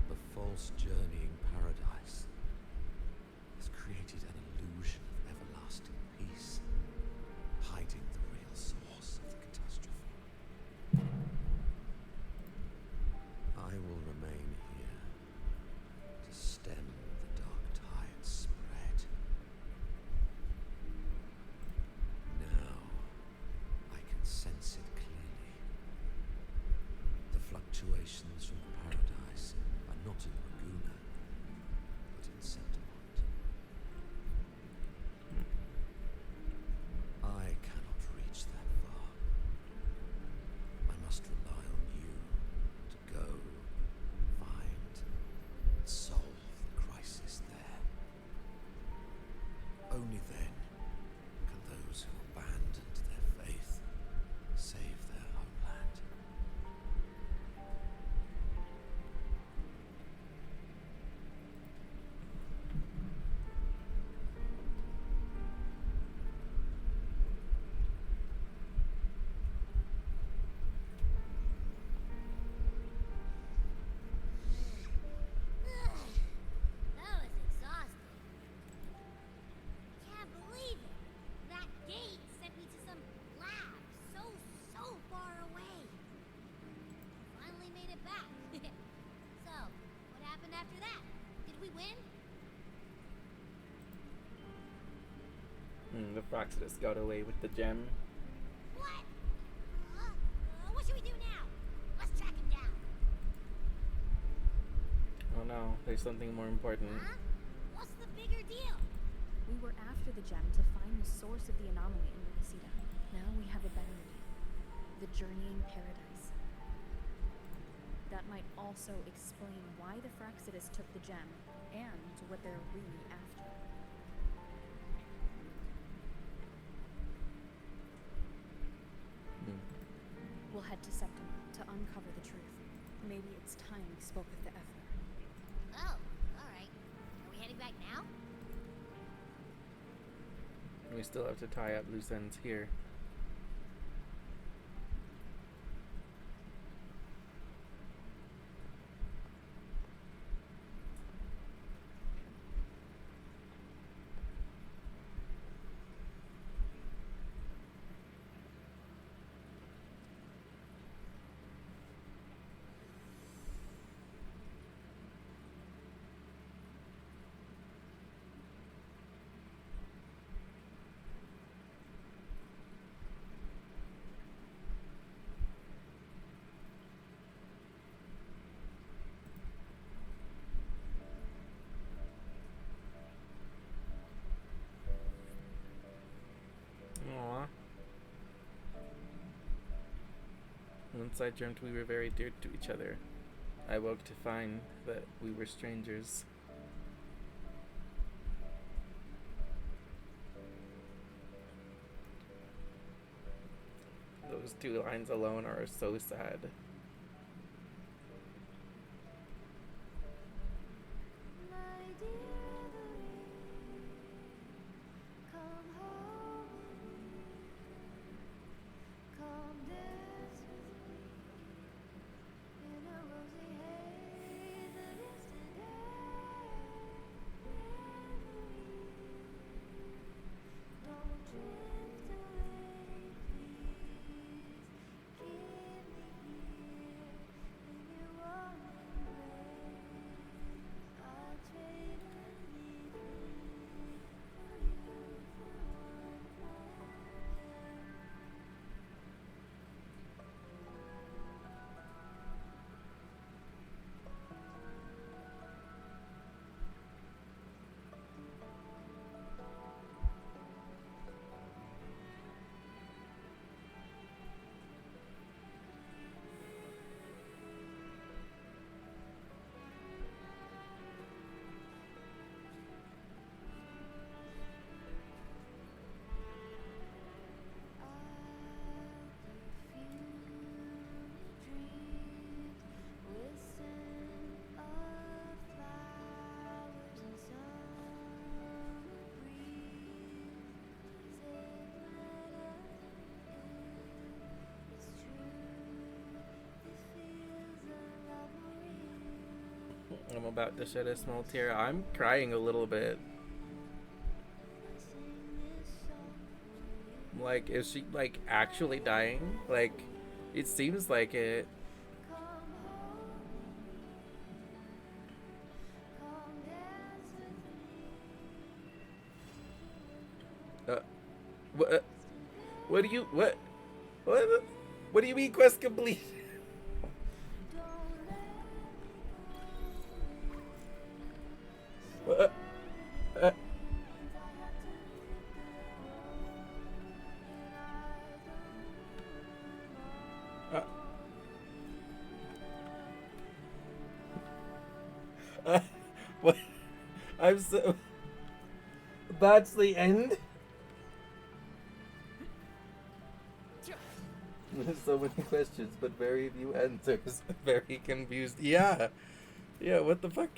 The false journeying paradise has created an illusion of everlasting peace, hiding the real source of the catastrophe. I will remain here to stem the dark tide's spread. Now I can sense it clearly. The fluctuations from paradise are not in Laguna, but in Septimont. I cannot reach that far. I must rely on you to go, find, and solve the crisis there. Only then can those who abandoned their faith save their homeland. That was exhausting. Can't believe it. That gate sent me to some lab so far away. Finally made it back. So, what happened after that? Did we win? The Froxidus got away with the gem. What? What should we do now? Let's track him down. Oh no, there's something more important. Huh? What's the bigger deal? We were after the gem to find the source of the anomaly in Renacita. Now we have a better idea. The journeying paradise. That might also explain why the Froxidus took the gem and what they're really after. We'll head to Septimont to uncover the truth. Maybe it's time we spoke with the Ether. Oh, alright. Are we heading back now? We still have to tie up loose ends here. Aww. Once I dreamt we were very dear to each other. I woke to find that we were strangers. Those two lines alone are so sad. about to shed a small tear. I'm crying a little bit. Like, is she, like, actually dying? Like, it seems like it. What? What do you, what do you mean quest complete? What? What? I'm so. That's the end? There's so many questions, but very few answers. Very confused. Yeah. Yeah, what the fuck?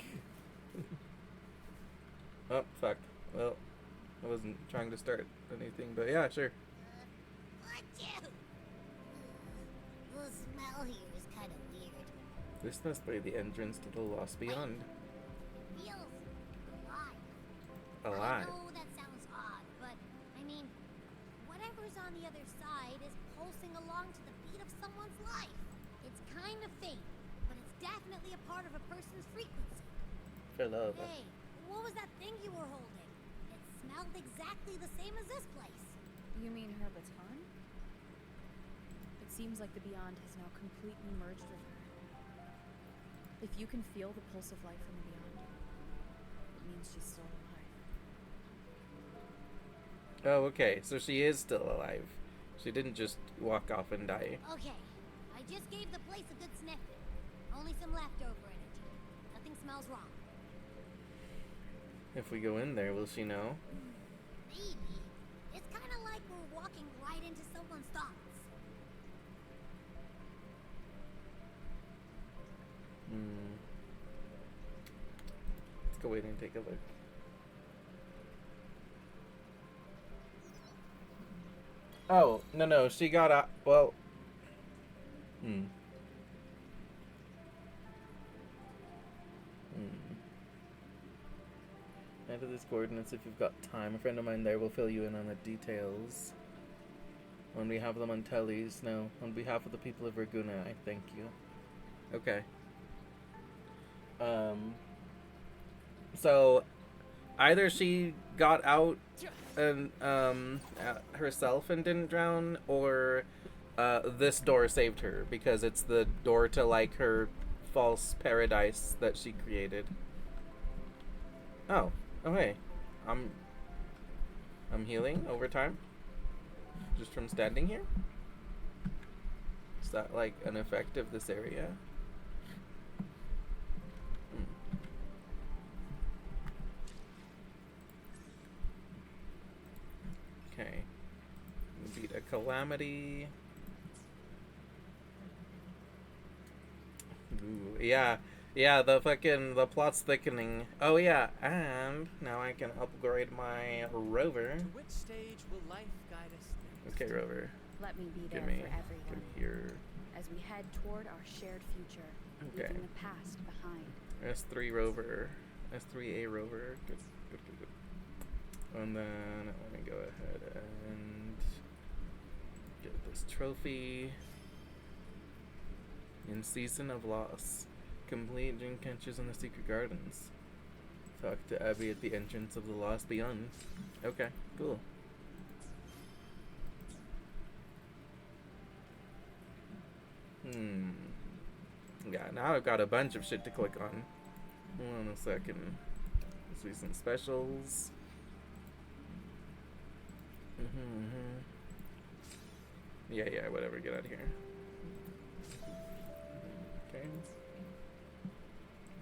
Oh, fuck. Well, I wasn't trying to start anything, but yeah, sure. What you? The smell here is kind of weird. This must be the entrance to the Lost Beyond. It feels alive. Alive. I know that sounds odd, but I mean, whatever's on the other side is pulsing along to the beat of someone's life. It's kind of faint, but it's definitely a part of a person's frequency. Phrolover. Hey, what was that thing you were holding? It smelled exactly the same as this place. You mean her baton? It seems like the Beyond has now completely merged with her. If you can feel the pulse of life from the Beyond, it means she's still alive. Oh, okay. So she is still alive. She didn't just walk off and die. Okay, I just gave the place a good sniff. Only some leftover energy. Nothing smells wrong. If we go in there, will she know? Maybe. It's kind of like we're walking right into someone's thoughts. Let's go in and take a look. Oh, no, she got out. Well. Enter these coordinates if you've got time. A friend of mine there will fill you in on the details. On behalf of the Montellis, no. On behalf of the people of Raguna, I thank you. Okay. So, either she got out and herself and didn't drown, or this door saved her because it's the door to like her false paradise that she created. Oh, hey, I'm healing over time, just from standing here. Is that like an effect of this area? Okay. Beat a calamity. Ooh, yeah, the plot's thickening. Oh yeah, and now I can upgrade my rover. To which stage will life guide us next? Okay, rover. Let me be there Give me, for everyone give here. as we head toward our shared future, Okay. leaving the past behind. S3 rover, S3A rover. Good. And then let me go ahead and get this trophy. In Season of Loss, complete dream catches in the secret gardens. Talk to Abby at the entrance of the Lost Beyond. Okay, cool. Yeah, now I've got a bunch of shit to click on. Hold on a second. Let's do some specials. Yeah, whatever, get out of here. Okay.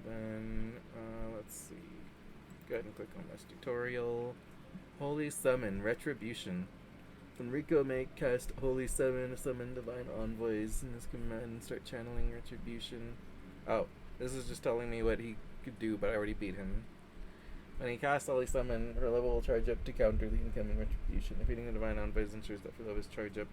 Then, let's see. Go ahead and click on this tutorial. Holy Summon, Retribution. Enrico may cast Holy Summon, summon Divine Envoys in this command and start channeling Retribution. Oh, this is just telling me what he could do, but I already beat him. When he casts Holy Summon, her level will charge up to counter the incoming Retribution. Defeating the Divine Envoys ensures that her level is charged up,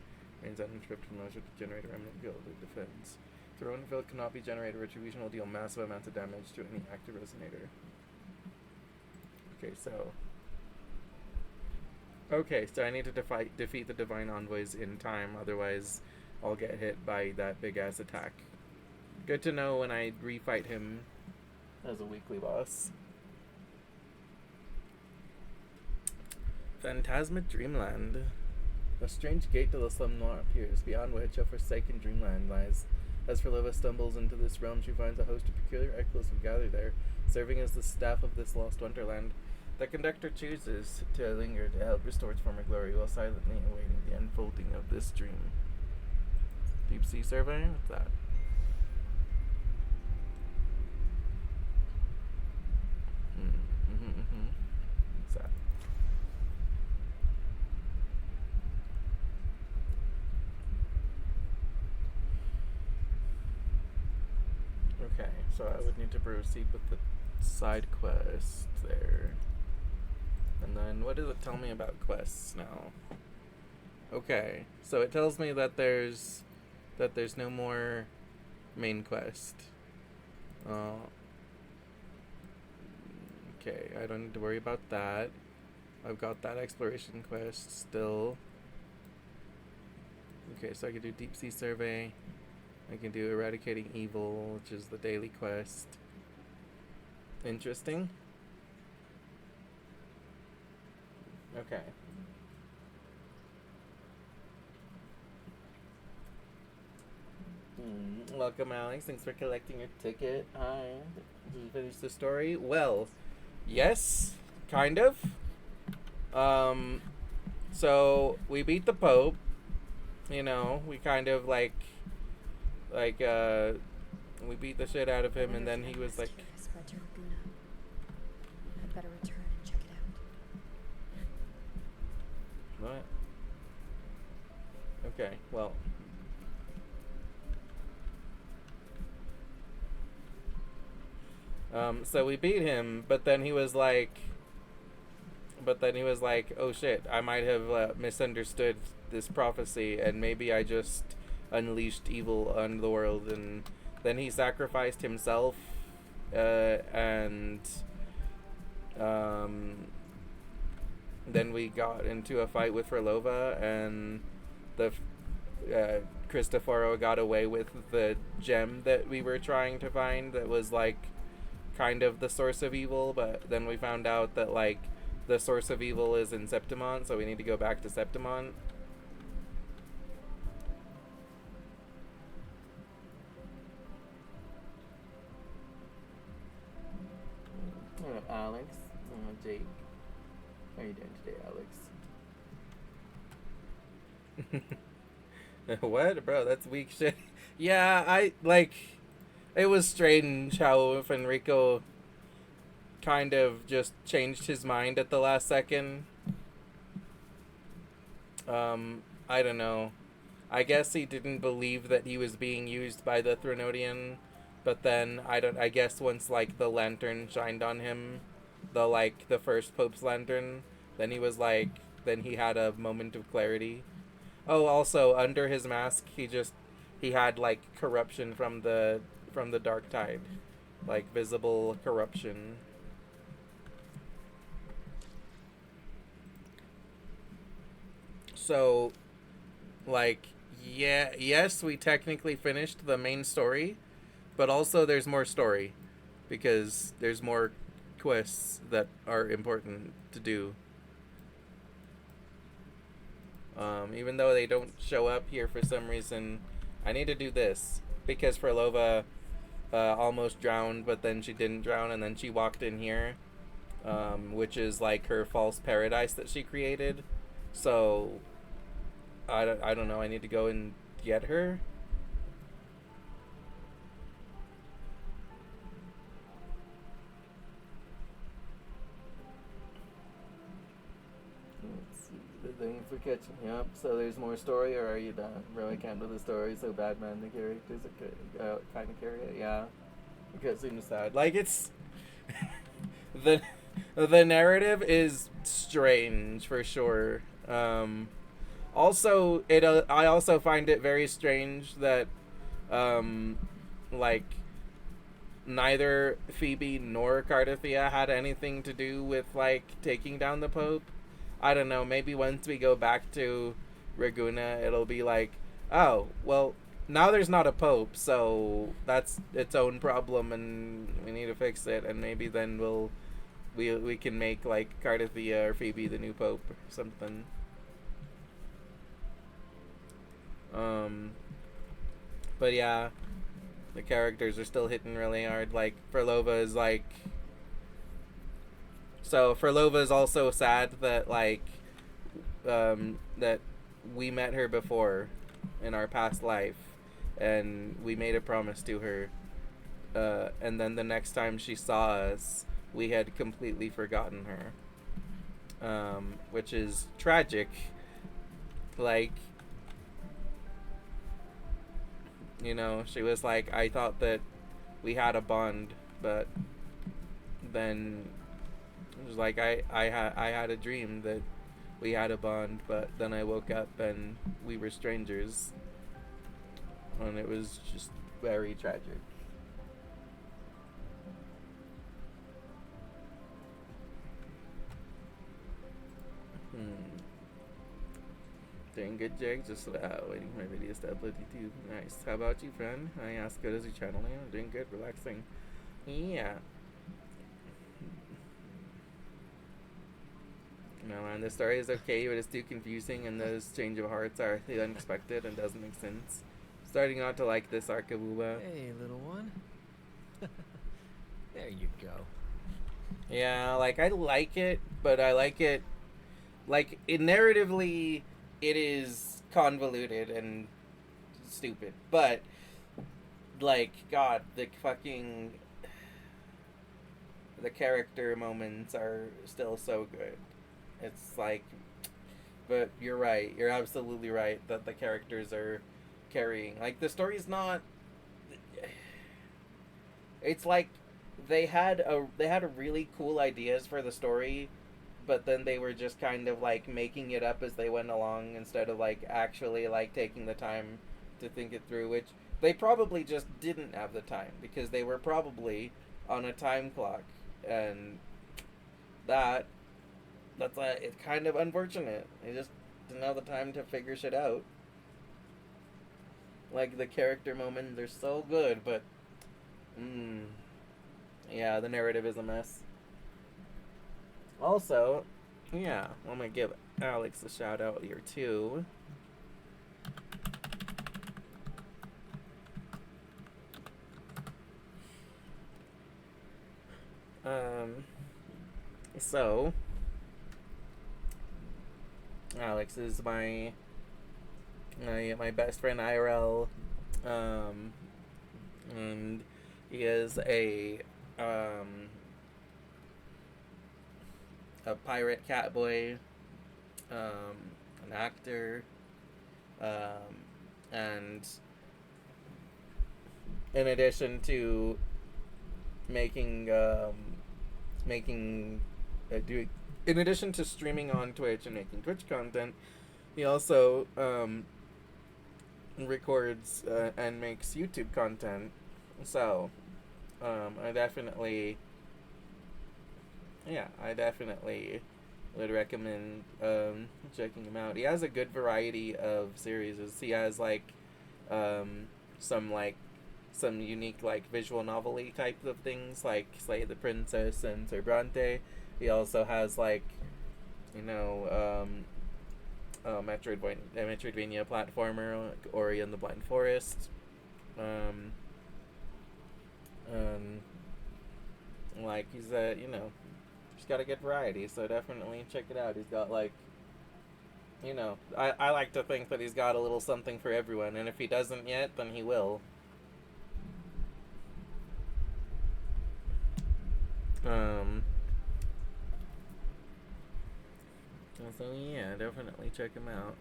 rains out interrupted motion to generate a remnant field of defense. Thrown field cannot be generated. Retribution will deal massive amounts of damage to any active resonator. Okay, so I need to defeat the Divine Envoys in time, otherwise I'll get hit by that big-ass attack. Good to know when I refight him as a weekly boss. Phantasmic Dreamland. A strange gate to the slum noir appears, beyond which a forsaken dreamland lies. As Phrolova stumbles into this realm, she finds a host of peculiar echoes who gather there, serving as the staff of this lost wonderland. The conductor chooses to linger to help restore its former glory while silently awaiting the unfolding of this dream. Deep Sea Survey? What's that? What's that? Okay, so I would need to proceed with the side quest there. And then what does it tell me about quests now? Okay, so it tells me that there's no more main quest. Okay, I don't need to worry about that. I've got that exploration quest still. Okay, so I can do Deep Sea Survey. I can do Eradicating Evil, which is the daily quest. Interesting. Okay. Welcome, Alex. Thanks for collecting your ticket. Hi. Did you finish the story? Well, yes, kind of. So we beat the Pope. You know, we kind of like, we beat the shit out of him, and then he was like, I'd better return and check it out. what? Okay, well. So we beat him, but then he was like, oh shit, I might have misunderstood this prophecy, and maybe I just unleashed evil on the world, and then he sacrificed himself, and then we got into a fight with Phrolova, and the Cristoforo got away with the gem that we were trying to find that was like kind of the source of evil, but then we found out that like the source of evil is in Septimont, so we need to go back to Septimont. Hello, Alex. Jake. How are you doing today, Alex? What? Bro, that's weak shit. Yeah, it was strange how Fenrico kind of just changed his mind at the last second. I don't know. I guess he didn't believe that he was being used by the Threnodian, but then I guess once like the lantern shined on him, the first Pope's lantern, then he had a moment of clarity. Oh, also under his mask, he had like corruption from the Dark Tide, like visible corruption. So, like, yes, we technically finished the main story, but also there's more story, because there's more quests that are important to do. Even though they don't show up here for some reason, I need to do this, because Phrolova almost drowned, but then she didn't drown, and then she walked in here, which is like her false paradise that she created. So I don't know, I need to go and get her. Let's see, the thing for catching me up. So there's more story, or are you done? Bro, I can't do the story, so Batman, the characters kind of carry it, yeah. It seems sad. Like, it's... the narrative is strange, for sure. Also, I also find it very strange that like neither Phoebe nor Cardathia had anything to do with like taking down the Pope. I don't know, maybe once we go back to Raguna, it'll be like, oh, well, now there's not a Pope, so that's its own problem and we need to fix it, and maybe then we can make like Cardathia or Phoebe the new Pope or something. But yeah, the characters are still hitting really hard. Like Phrolova is like, so Phrolova is also sad that like that we met her before in our past life, and we made a promise to her, and then the next time she saw us, we had completely forgotten her, which is tragic. Like, you know, she was like, I thought that we had a bond, but then it was like I had a dream that we had a bond, but then I woke up and we were strangers, and it was just very tragic. Doing good, Jake. Just waiting for my videos to upload to YouTube. Nice. How about you, friend? I asked, good as your channel name. I'm doing good, relaxing. Yeah. No, man, the story is okay, but it's too confusing, and those change of hearts are the unexpected and doesn't make sense. Starting not to like this arc of Uba. Hey, little one. There you go. Yeah, like, I like it, but I like it, like, narratively, it is convoluted and stupid, but, like, God, the character moments are still so good. It's like, but you're right, you're absolutely right that the characters are carrying, like, the story's not, it's like, they had a really cool ideas for the story, but then they were just kind of like making it up as they went along instead of like actually like taking the time to think it through, which they probably just didn't have the time because they were probably on a time clock, and that's it's kind of unfortunate. They just didn't have the time to figure shit out. Like, the character moments are so good, but yeah, the narrative is a mess. Also, yeah, I'm gonna give Alex a shout out here too. So Alex is my best friend IRL, and he is a pirate catboy, an actor, and in addition to making doing, in addition to streaming on Twitch and making Twitch content, he also records and makes YouTube content. So I definitely would recommend checking him out. He has a good variety of series. He has like some unique like visual novel-y type of things like Slay the Princess and Sir Bronte. He also has like, you know, Metroidvania platformer like Ori and the Blind Forest. Like he's he's got a good variety, so definitely check it out. He's got like, you know, I like to think that he's got a little something for everyone, and if he doesn't yet, then he will. So yeah, definitely check him out.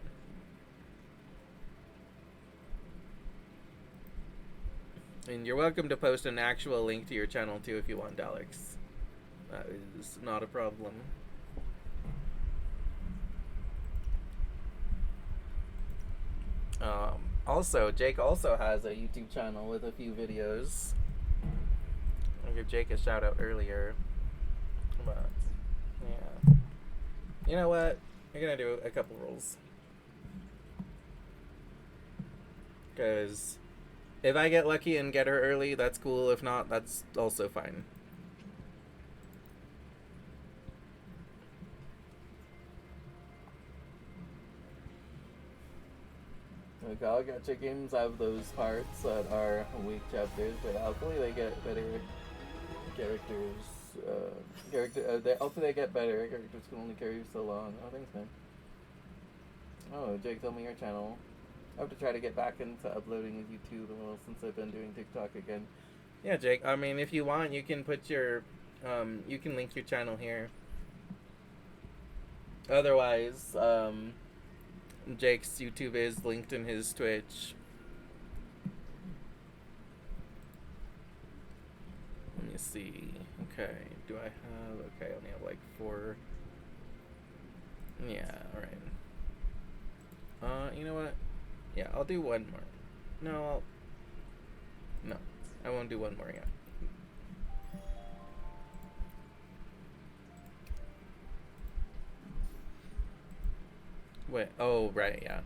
And you're welcome to post an actual link to your channel too if you want, Alex. That is not a problem. Also, Jake also has a YouTube channel with a few videos. I gave Jake a shout out earlier. But, yeah. You know what? I'm gonna do a couple rolls. Because if I get lucky and get her early, that's cool. If not, that's also fine. Like, all gacha games have those parts that are weak chapters, but hopefully they get better characters. Hopefully they get better. Characters can only carry so long. Oh, thanks, man. Oh, Jake, tell me your channel. I have to try to get back into uploading with YouTube a little since I've been doing TikTok again. Yeah, Jake. I mean, if you want, you can put your, you can link your channel here. Otherwise, Jake's YouTube is linked in his Twitch. Let me see. Okay, do I have... Okay, I only have like 4. Yeah, alright. You know what? Yeah, I'll do one more. No, No, I won't do one more yet. Wait, oh, right, yeah.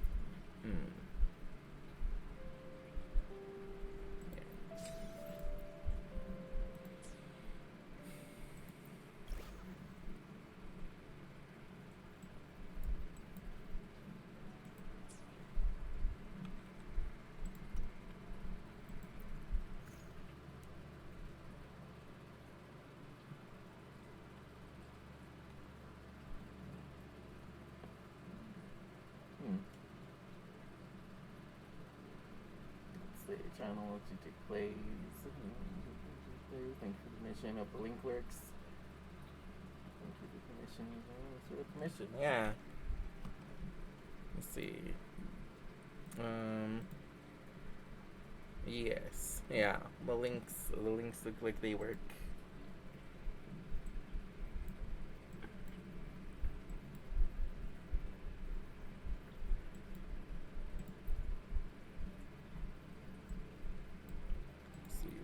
Channel lets you take plays. Thank you for the permission of the link works. Thank you for the permission. For the permission. Yeah. Let's see. Yes. Yeah. The links look like they work.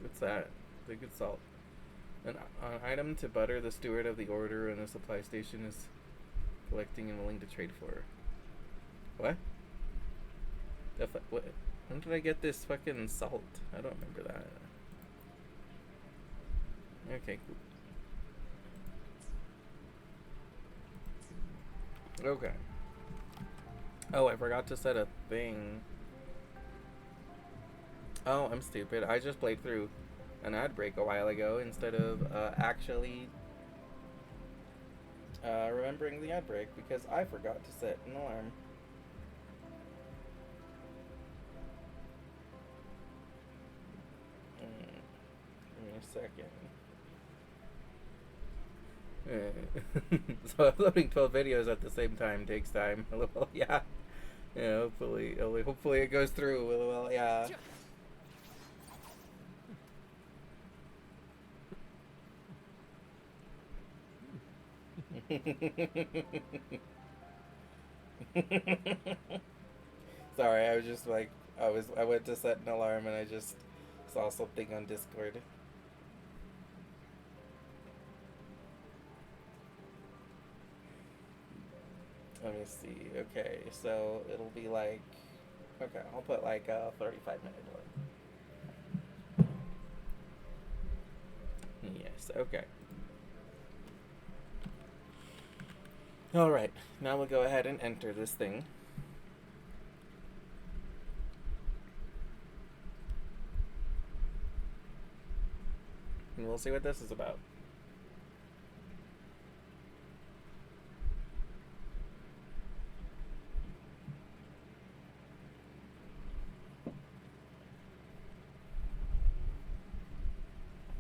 What's that? Liquid salt. An item to butter the steward of the order and the supply station is collecting and willing to trade for. What? What? When did I get this fucking salt? I don't remember that. Okay, cool. Okay. Oh, I forgot to set a thing. Oh, I'm stupid. I just played through an ad break a while ago instead of actually remembering the ad break because I forgot to set an alarm. Give me a second. So uploading 12 videos at the same time takes time. LOL, yeah. Yeah, hopefully it goes through. LOL, yeah. Sorry, I was just like, I went to set an alarm and I just saw something on Discord. Let me see. Okay, so it'll be like, okay, I'll put like a 35-minute one. Yes, okay. Alright, now we'll go ahead and enter this thing. And we'll see what this is about.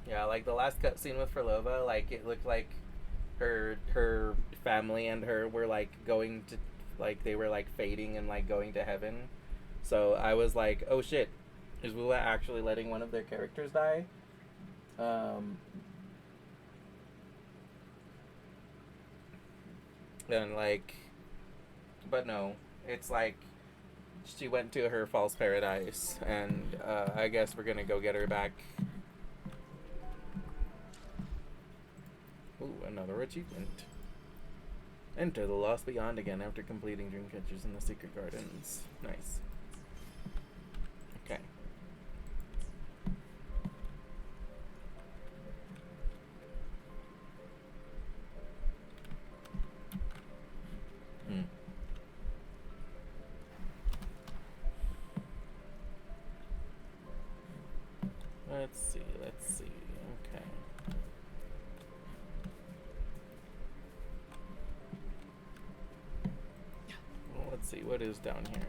Yeah, like the last cutscene with phrolover, like it looked like her family and her were like going to, like they were like fading and like going to heaven. So I was like, oh shit, is Wula actually letting one of their characters die? And like, but no, it's like she went to her false paradise, and I guess we're gonna go get her back. Ooh, another achievement. Enter the Lost Beyond again after completing Dreamcatchers in the Secret Gardens. Nice. Okay. Let's see. Okay. Well, let's see, what is down here?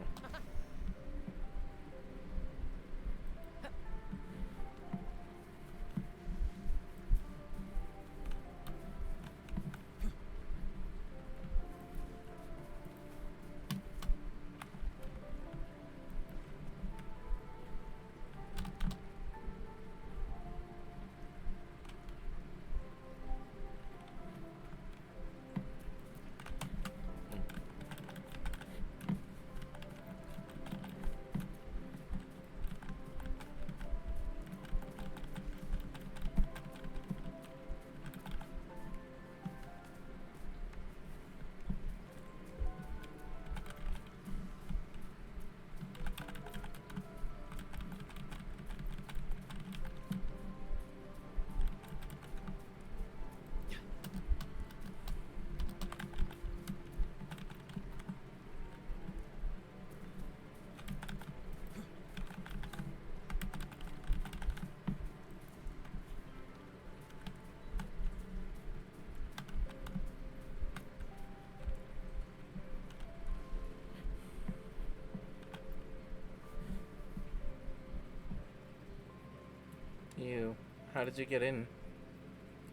You. How did you get in?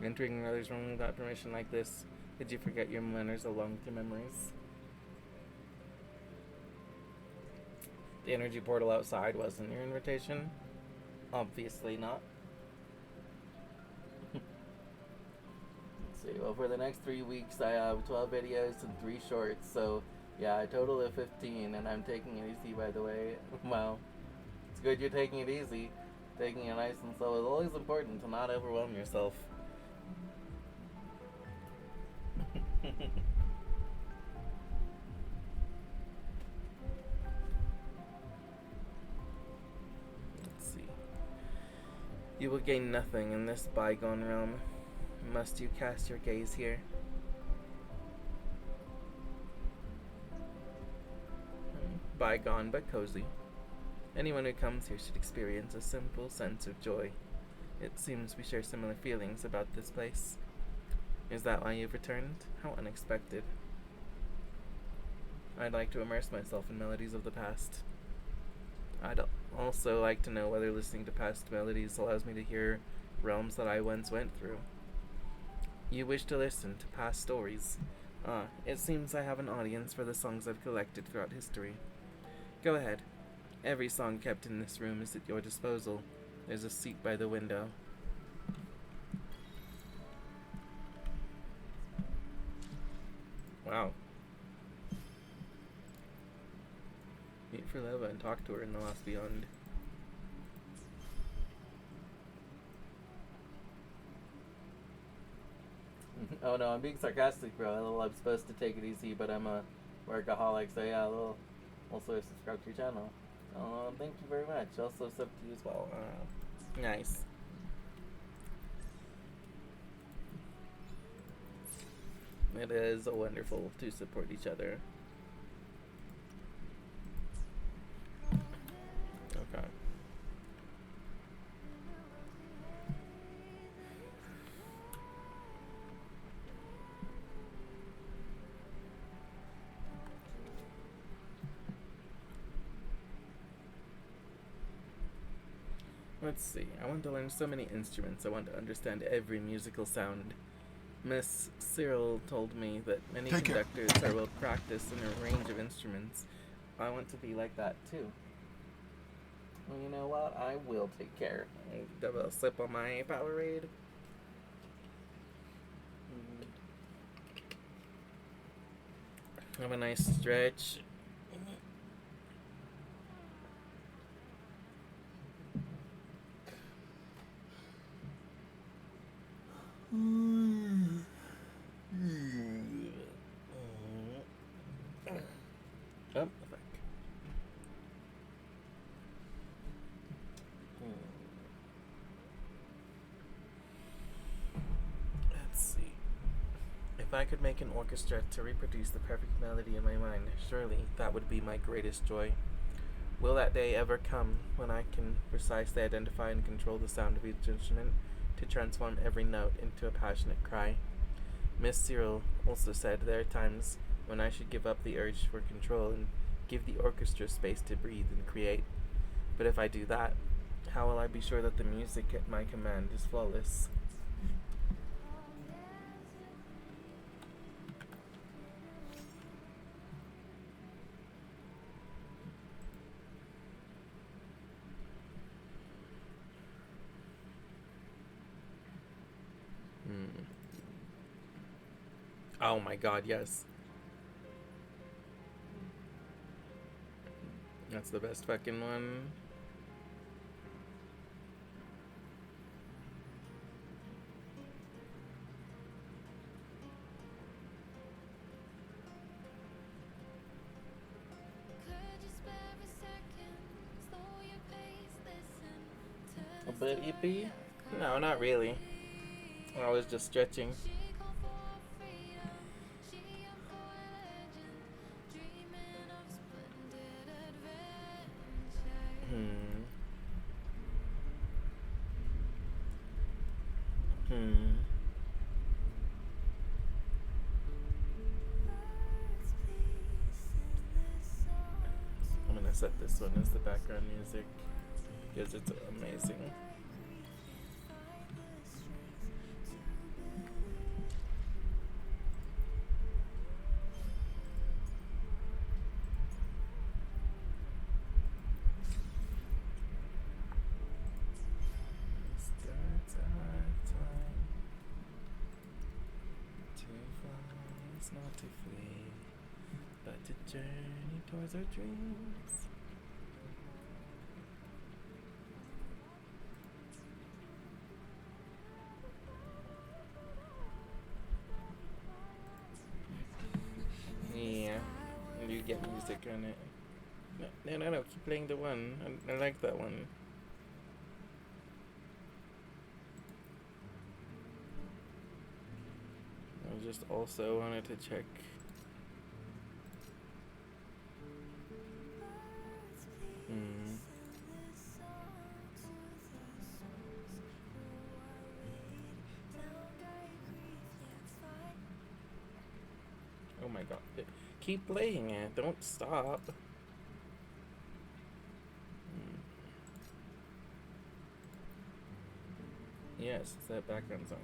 Entering another's room without permission like this. Did you forget your manners along with your memories? The energy portal outside wasn't your invitation? Obviously not. Let's see. Well, for the next 3 weeks, I have 12 videos and 3 shorts. So, yeah, a total of 15. And I'm taking it easy, by the way. Well, it's good you're taking it easy. Taking it nice and slow is always important to not overwhelm yourself. Let's see. You will gain nothing in this bygone realm. Must you cast your gaze here? Bygone but cozy. Anyone who comes here should experience a simple sense of joy. It seems we share similar feelings about this place. Is that why you've returned? How unexpected. I'd like to immerse myself in melodies of the past. I'd also like to know whether listening to past melodies allows me to hear realms that I once went through. You wish to listen to past stories. It seems I have an audience for the songs I've collected throughout history. Go ahead. Every song kept in this room is at your disposal. There's a seat by the window. Wow. Meet Phrolover and talk to her in the Lost Beyond. Oh no, I'm being sarcastic, bro. I'm supposed to take it easy, but I'm a workaholic, so yeah, we'll also subscribe to your channel. Thank you very much. Also sub to you as well. Nice. It is wonderful to support each other. Okay. Let's see. I want to learn so many instruments. I want to understand every musical sound. Miss Cyril told me that many conductors are well practiced in a range of instruments. I want to be like that too. Well, you know what? I will take care. I'll double a sip on my Powerade. Have a nice stretch. Oh, fuck. Let's see. If I could make an orchestra to reproduce the perfect melody in my mind, surely that would be my greatest joy. Will that day ever come when I can precisely identify and control the sound of each instrument to transform every note into a passionate cry? Miss Cyril also said there are times when I should give up the urge for control and give the orchestra space to breathe and create. But if I do that, how will I be sure that the music at my command is flawless? Oh my god, yes. That's the best fucking one. A bit EP? No, not really. I was just stretching. I'm gonna set this one as the background music because it's amazing. Starts our time to fly, is not to flee, but to journey towards our dreams. Yeah, you get music on it. No, keep playing the one. I like that one. I just also wanted to check. Oh my god. Keep playing it. Don't stop. Yes, it's that background song.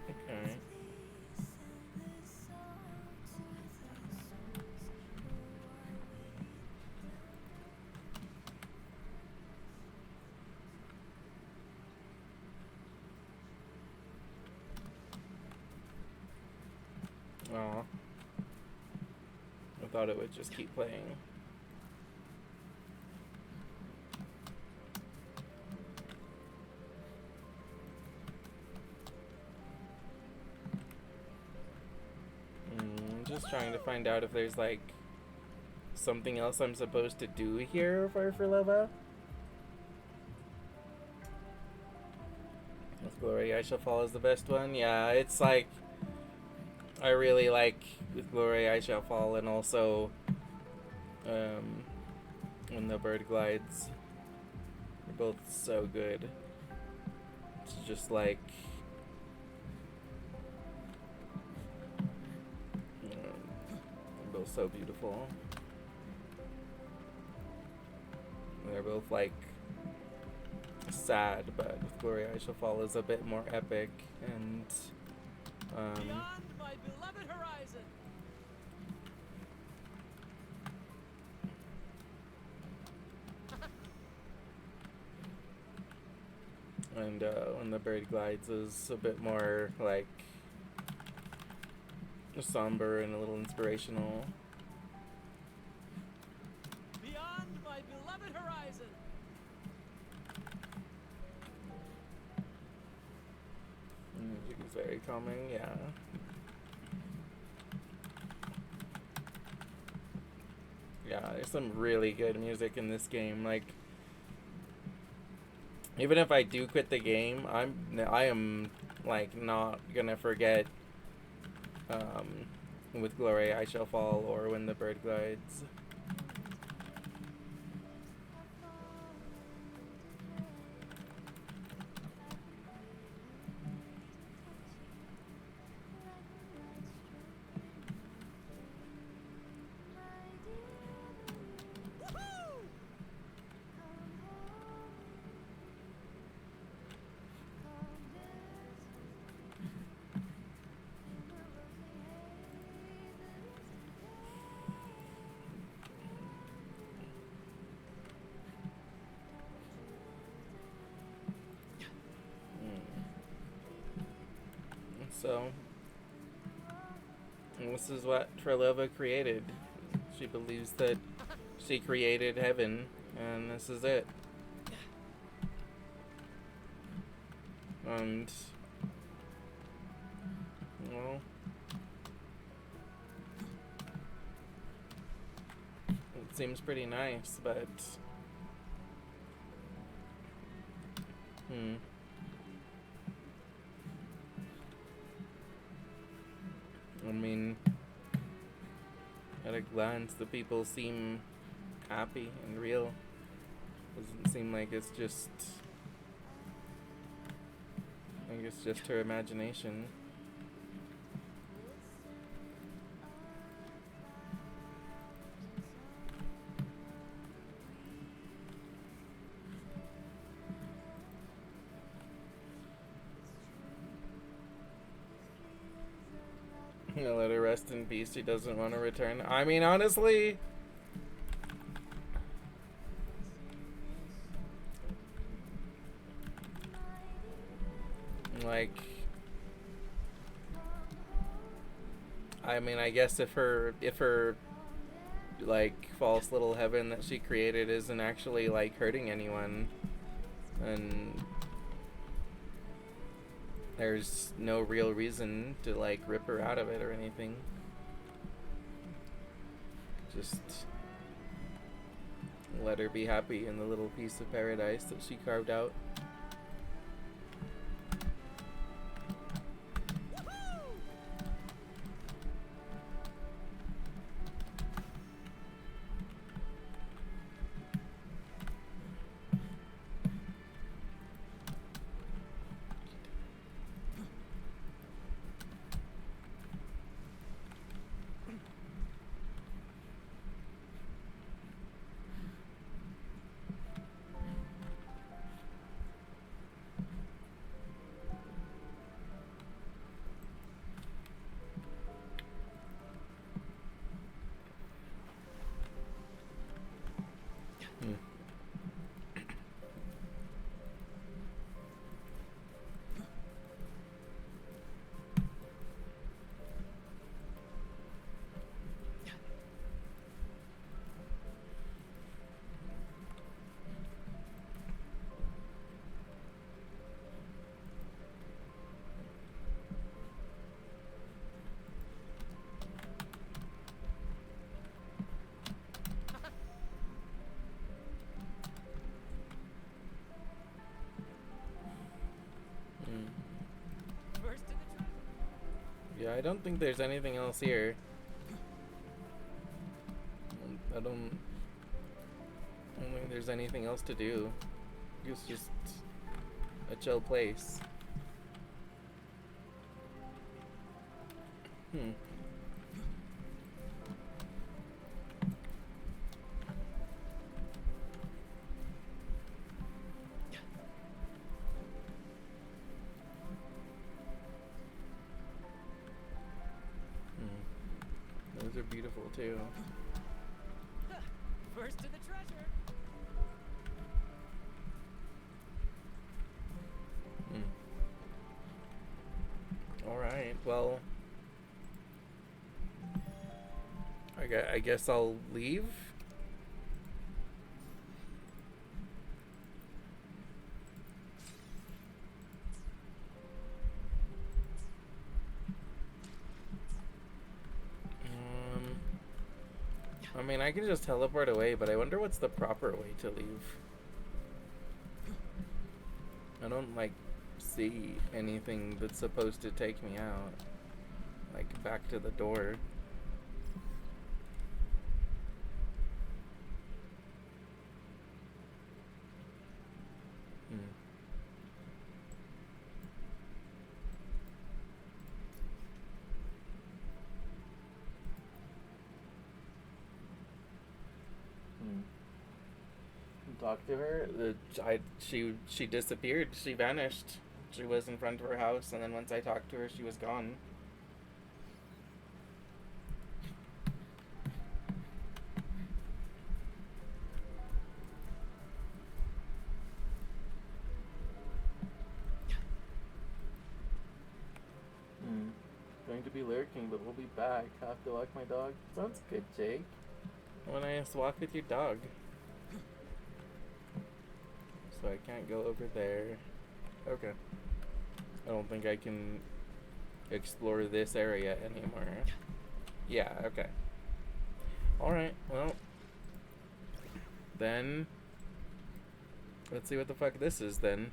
Okay. Aw. I thought it would just keep playing. Just trying to find out if there's like something else I'm supposed to do here for phrolover. With Glory I Shall Fall is the best one. Yeah, it's like I really like With Glory I Shall Fall, and also When the Bird Glides. They're both so good. It's just like they're both so beautiful. They're both like sad, but With Glory I Shall Fall is a bit more epic, and Beyond my beloved horizon. and When the Bird Glides is a bit more like somber and a little inspirational. Beyond my beloved horizon. The music is very calming, yeah. Yeah, there's some really good music in this game. Like, even if I do quit the game, I am like not gonna forget With Glory I Shall Fall or When the Bird Glides. So, this is what phrolover created. She believes that she created heaven, and this is it. And, well, it seems pretty nice, but, I mean, at a glance, the people seem happy and real. Doesn't seem like it's just, I think it's just her imagination. Let her rest in peace. She doesn't want to return. I mean, honestly, like, I mean, I guess if her like false little heaven that she created isn't actually like hurting anyone, then there's no real reason to like rip her out of it or anything. Just let her be happy in the little piece of paradise that she carved out. Yeah, I don't think there's anything else here. I don't think there's anything else to do. It's just a chill place. Those are beautiful too. First to the treasure. Alright, well, I guess I'll leave. I mean, I can just teleport away, but I wonder what's the proper way to leave. I don't, like, see anything that's supposed to take me out. Like, back to the door. Talk to her. She disappeared. She vanished. She was in front of her house, and then once I talked to her, she was gone. Going to be lurking, but we'll be back. Have to walk my dog. Sounds good, Jake. When I just walk with your dog. So I can't go over there. Okay. I don't think I can explore this area anymore. Yeah, okay. Alright, well. Then let's see what the fuck this is then.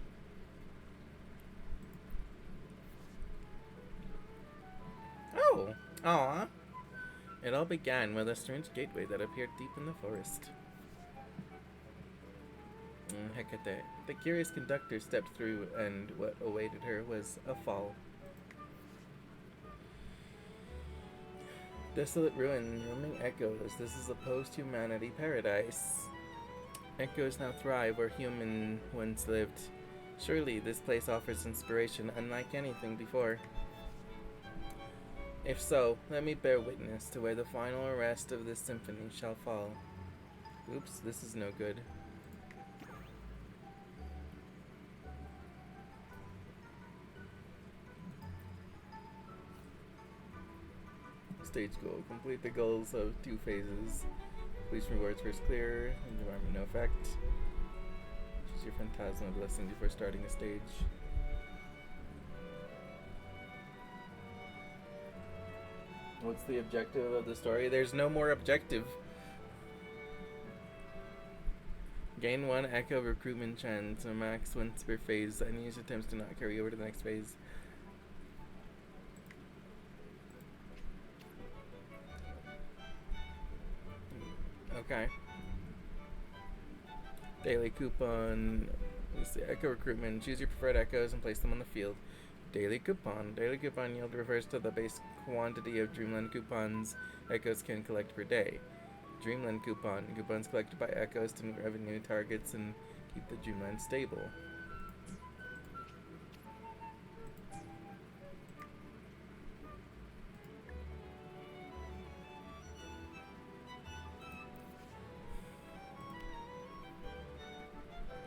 Oh! Aw. It all began with a strange gateway that appeared deep in the forest. Hecate. The curious conductor stepped through, and what awaited her was a fall. Desolate ruin, roaming echoes. This is a post-humanity paradise. Echoes now thrive where human once lived. Surely this place offers inspiration unlike anything before. If so, let me bear witness to where the final arrest of this symphony shall fall. Oops, this is no good. Stage goal. Complete the goals of 2 phases. Completion rewards first clear. Environment no effect. Choose your phantasma blessing before starting a stage. What's the objective of the story? There's no more objective. Gain 1 Echo recruitment chance, a max once per phase. Unused attempts do not carry over to the next phase. Okay. Daily coupon. Let's see. Echo recruitment. Choose your preferred echoes and place them on the field. Daily coupon. Daily coupon yield refers to the base quantity of Dreamland coupons echoes can collect per day. Dreamland coupon. Coupons collected by echoes to meet revenue targets and keep the Dreamland stable.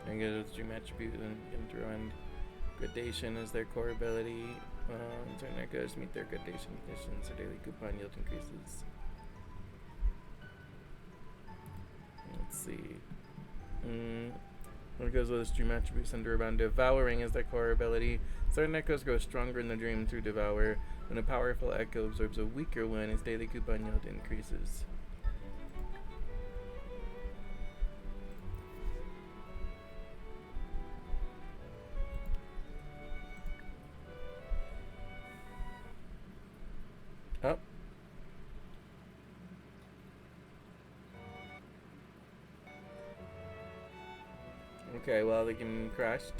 And get its dream attribute and throw in gradation as their core ability. Certain echoes meet their gradation conditions, so daily coupon yield increases. Let's see. What goes with its dream attributes under around devouring as their core ability. Certain echoes grow stronger in the dream through devour. When a powerful echo absorbs a weaker one, its daily coupon yield increases. Oh. Okay, well, the game crashed.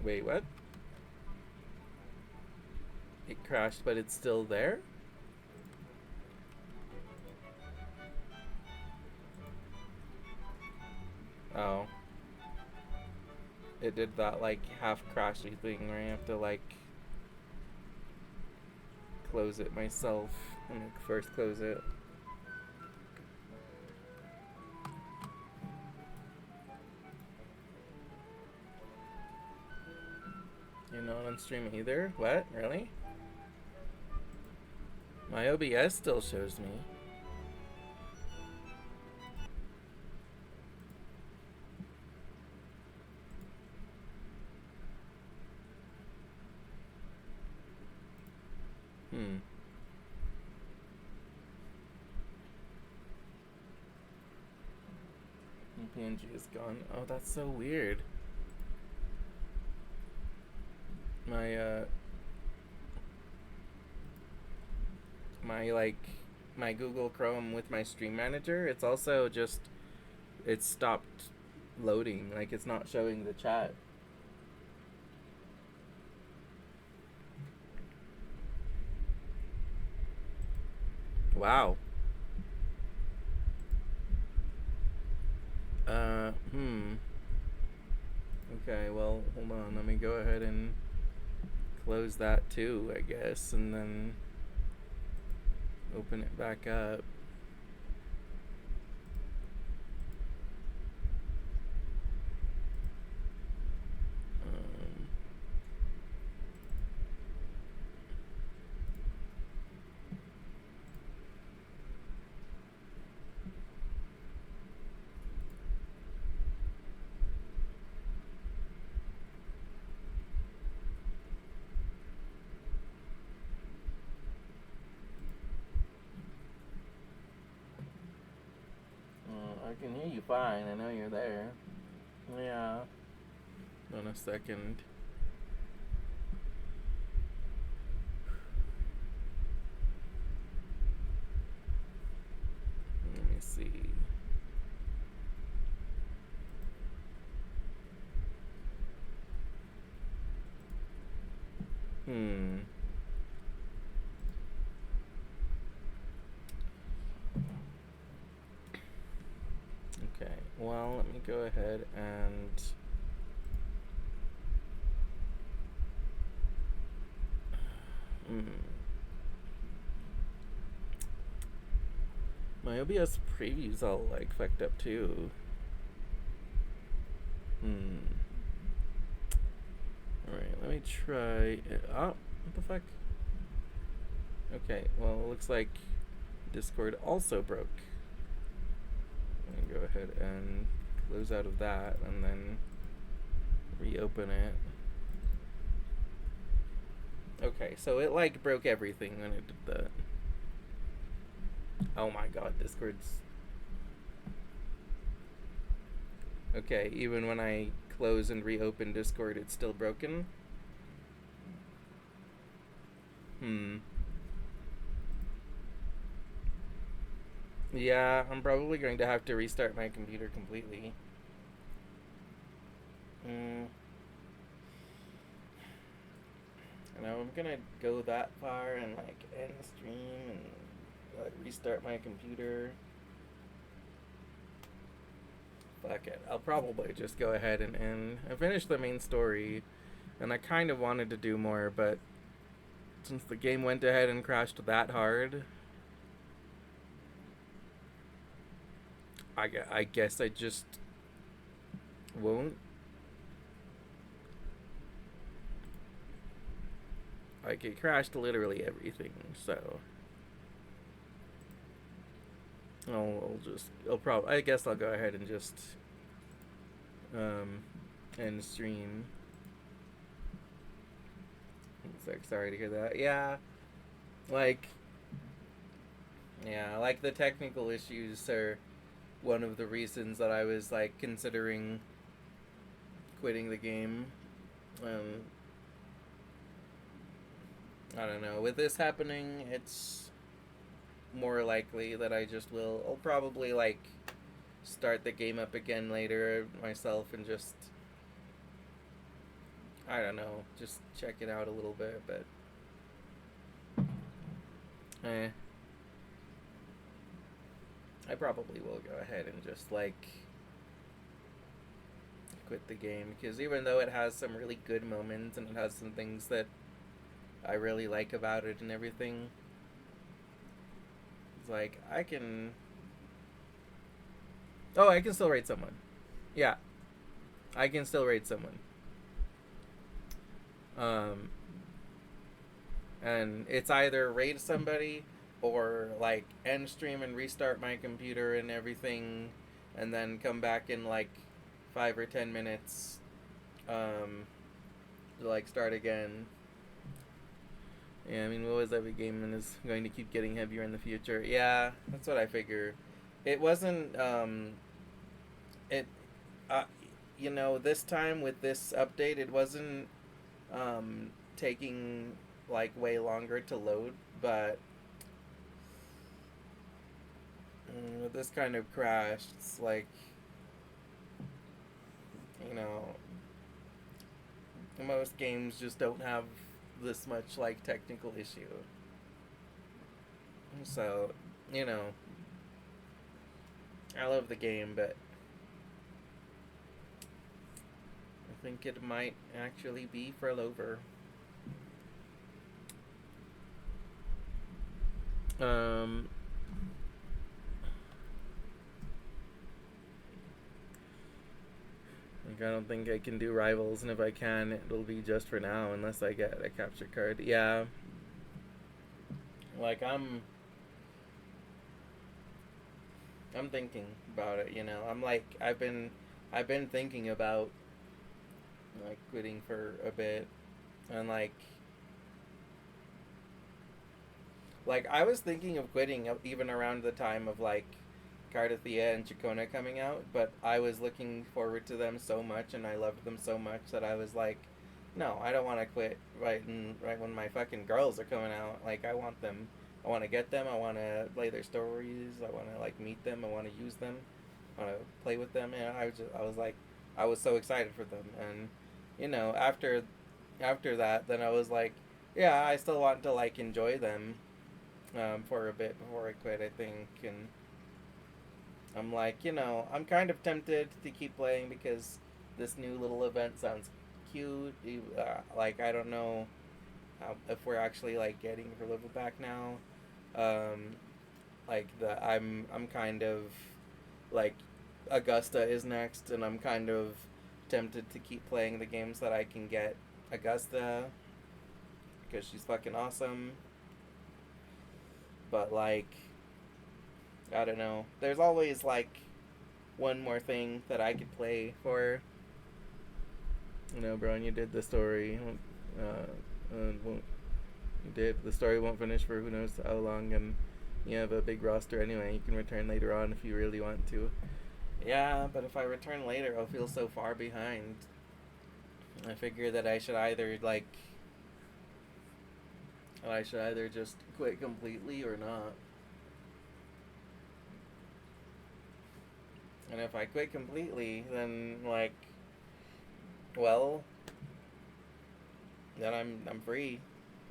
Wait, what? It crashed, but it's still there? Oh. It did that, like, half crashy thing where I have to, like, close it myself. I'm gonna first close it. You're not on stream either? What? Really? My OBS still shows me. PNG is gone. Oh, that's so weird. My Google Chrome with my Stream Manager, it's also just, it's stopped loading. Like, it's not showing the chat. Wow. Okay, well, hold on. Let me go ahead and close that too, I guess, and then open it back up. I can hear you fine. I know you're there. Yeah. Hold on a second. Let me see. Okay, well, let me go ahead and my OBS preview's all like fucked up too. Alright, let me try it. Oh, what the fuck? Okay, well, it looks like Discord also broke. Let me go ahead and close out of that and then reopen it. Okay, so it like broke everything when it did that. Oh my god, Discord's... Okay, even when I close and reopen Discord, it's still broken? Yeah, I'm probably going to have to restart my computer completely. And I'm gonna go that far and like end the stream and like restart my computer. Fuck it. I'll probably just go ahead and end. I finished the main story, and I kind of wanted to do more, but since the game went ahead and crashed that hard, I guess I just won't. Like, it crashed literally everything, so I guess I'll go ahead and just end stream. Sorry to hear that. Yeah, like the technical issues are one of the reasons that I was like considering quitting the game. I don't know. With this happening, it's more likely that I just will. I'll probably like start the game up again later myself and just, I don't know, just check it out a little bit, but I probably will go ahead and just like quit the game, because even though it has some really good moments and it has some things that I really like about it and everything, it's like I can still raid someone. Yeah, I can still raid someone. And it's either raid somebody or like end stream and restart my computer and everything, and then come back in like 5 or 10 minutes to like start again. Yeah, I mean, what was every game and is going to keep getting heavier in the future? Yeah, that's what I figure. It wasn't, it, uh, this time with this update, it wasn't, taking, like, way longer to load, but with this kind of crash, it's like, you know, most games just don't have this much, like, technical issue. So, you know, I love the game, but I think it might actually be phrolover. Like, I don't think I can do rivals, and if I can, it'll be just for now, unless I get a capture card. Yeah. Like, I'm thinking about it, I'm like, I've been thinking about, like, quitting for a bit, and, like, I was thinking of quitting even around the time of, like, Cardathea and Chacona coming out, but I was looking forward to them so much, and I loved them so much that I was like, no, I don't want to quit right when my fucking girls are coming out. Like, I want them. I want to get them. I want to play their stories. I want to, like, meet them. I want to use them. I want to play with them. And I was like, I was so excited for them. And after that, then I was like, yeah, I still want to, like, enjoy them for a bit before I quit, I think. And I'm like, I'm kind of tempted to keep playing because this new little event sounds cute. Like, I don't know if we're actually, like, getting her level back now. Like, I'm kind of, like, Augusta is next, and I'm kind of tempted to keep playing the games that I can get Augusta because she's fucking awesome. But, like, I don't know. There's always, like, one more thing that I could play for. Bro, and you did the story. You did. The story won't finish for who knows how long, and you have a big roster anyway. You can return later on if you really want to. Yeah, but if I return later, I'll feel so far behind. I figure that I should either, like, just quit completely or not. And if I quit completely, then, like, well, then I'm free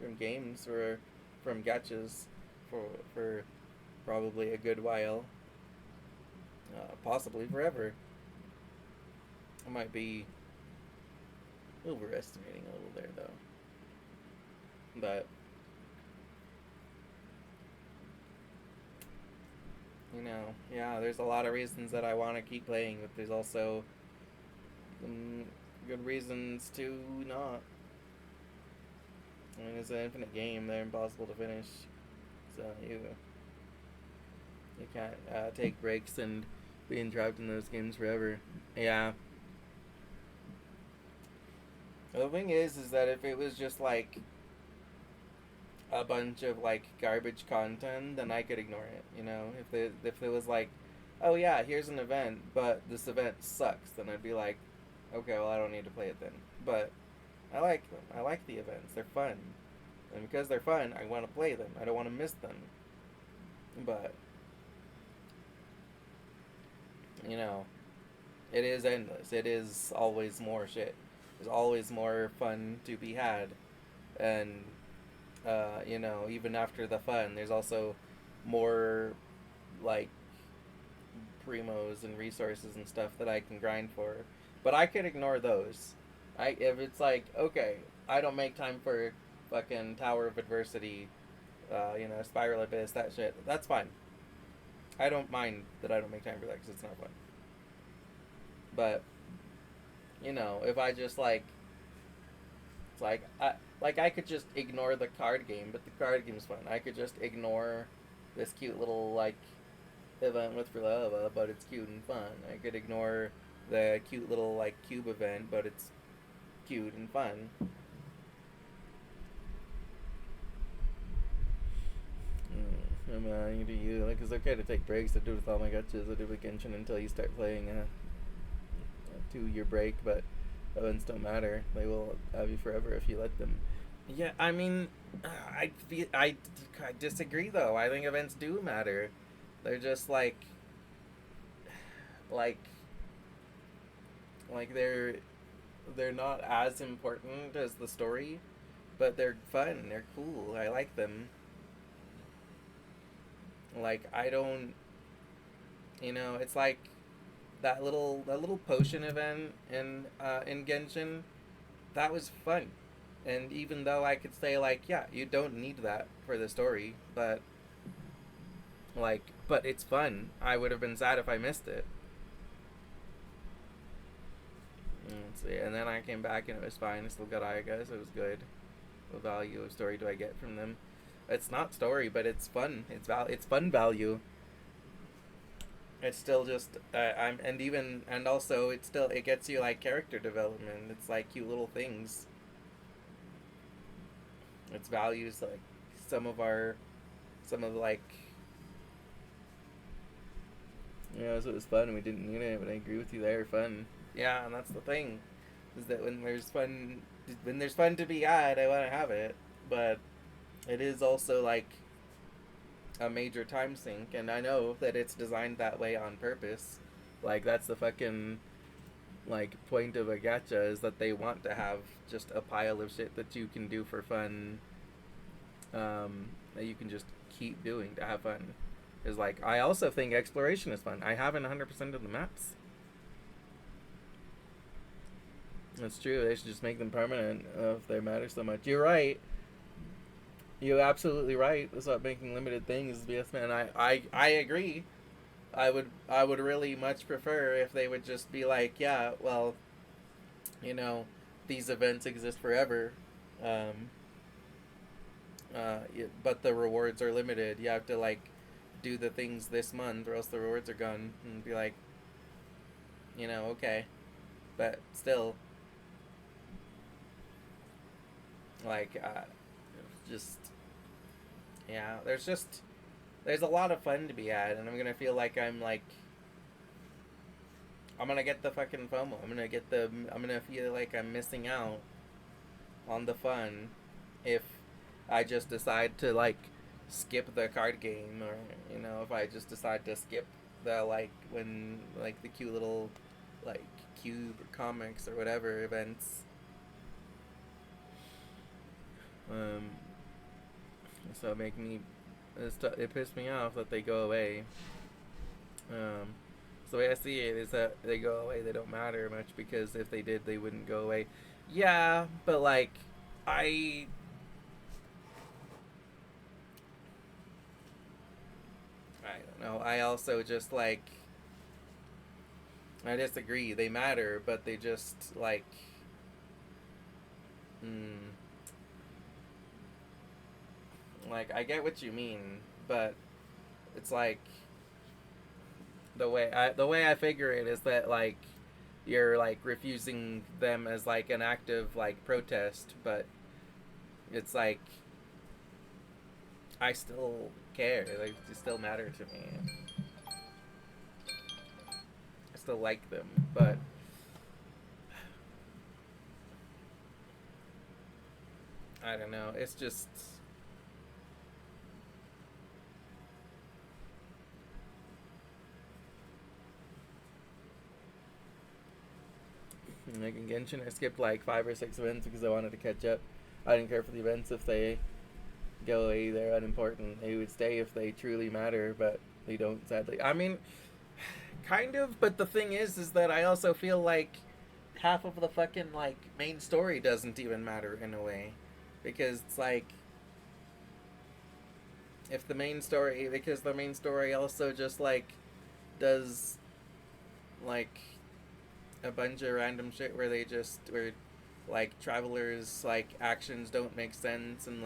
from games or from gachas for probably a good while, possibly forever. I might be overestimating a little there, though. But yeah, there's a lot of reasons that I want to keep playing, but there's also some good reasons to not. I mean, it's an infinite game. They're impossible to finish. So you can't take breaks and be entrapped in those games forever. Yeah. The thing is that if it was just, like, a bunch of, like, garbage content, then I could ignore it, If it was like, oh yeah, here's an event, but this event sucks, then I'd be like, okay, well, I don't need to play it then. But I like them. I like the events. They're fun. And because they're fun, I want to play them. I don't want to miss them. But, it is endless. It is always more shit. There's always more fun to be had. And, even after the fun, there's also more, like, primos and resources and stuff that I can grind for. But I could ignore those. If it's like, okay, I don't make time for fucking Tower of Adversity, Spiral Abyss, that shit, that's fine. I don't mind that I don't make time for that because it's not fun. But, if I just, like, it's like, I could just ignore the card game, but the card game's fun. I could just ignore this cute little, like, event with phrolover, but it's cute and fun. I could ignore the cute little, like, cube event, but it's cute and fun. You do you. Like, it's okay to take breaks. I do it with all my gachas. I do it with Genshin until you start playing a 2-year break, but events don't matter. They will have you forever if you let them. Yeah, I mean, I disagree though. I think events do matter. They're just like they're not as important as the story, but they're fun. They're cool. I like them. Like, I don't, it's like that little potion event in Genshin. That was fun. And even though I could say, like, yeah, you don't need that for the story, but it's fun. I would have been sad if I missed it. See, and then I came back and it was fine. I still got Ayagas. It was good. What value of story do I get from them? It's not story, but it's fun. It's fun value. It's still just and also it gets you like character development. It's like cute little things. It's values like some of like, so it was fun and we didn't need it, but I agree with you there, fun. Yeah, and that's the thing, is that when there's fun to be had, I want to have it, but it is also like a major time sink, and I know that it's designed that way on purpose. Like, that's the fucking like point of a gacha, is that they want to have just a pile of shit that you can do for fun, that you can just keep doing to have fun. Is like, I also think exploration is fun. I haven't 100% of the maps. That's true. They should just make them permanent if they matter so much. You're right. You're absolutely right. Stop making limited things. BS man, I agree. I would really much prefer if they would just be like, yeah, well, these events exist forever, but the rewards are limited. You have to like do the things this month, or else the rewards are gone. And be like, okay, but still, like, just, yeah, there's a lot of fun to be had, and I'm gonna feel like I'm gonna get the fucking FOMO. I'm gonna feel like I'm missing out on the fun if I just decide to like skip the card game, or if I just decide to skip the when the cute little cube or comics or whatever events. So it pissed me off that they go away. So the way I see it is that they go away, they don't matter much, because if they did, they wouldn't go away. Yeah, but I don't know. I also just I disagree. They matter, but they just I get what you mean, but it's the way I figure it is that you're refusing them as an active protest, but it's I still care. They still matter to me. I still like them, but I don't know. It's just in Genshin, I skipped 5 or 6 events because I wanted to catch up. I didn't care for the events if they go away. They're unimportant. They would stay if they truly matter, but they don't, sadly. I mean, kind of, but the thing is that I also feel like half of the fucking main story doesn't even matter in a way, because it's if the main story, because the main story also just does a bunch of random shit where travelers actions don't make sense, and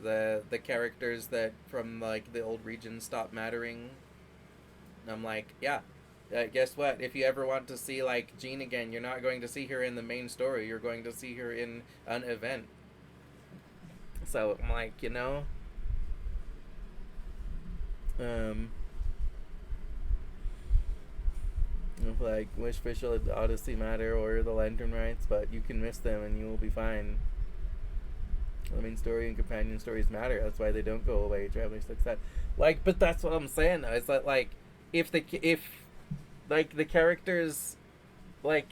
the characters that from the old region stop mattering. And I'm yeah, guess what? If you ever want to see Jean again, you're not going to see her in the main story. You're going to see her in an event. So I'm Um, like Wish Official, Odyssey Matter, or the Lantern Rites, but you can miss them and you will be fine. I mean, story and companion stories matter. That's why they don't go away. Traveler's Success, like, but that's what I'm saying. Though, is that like if like the characters, like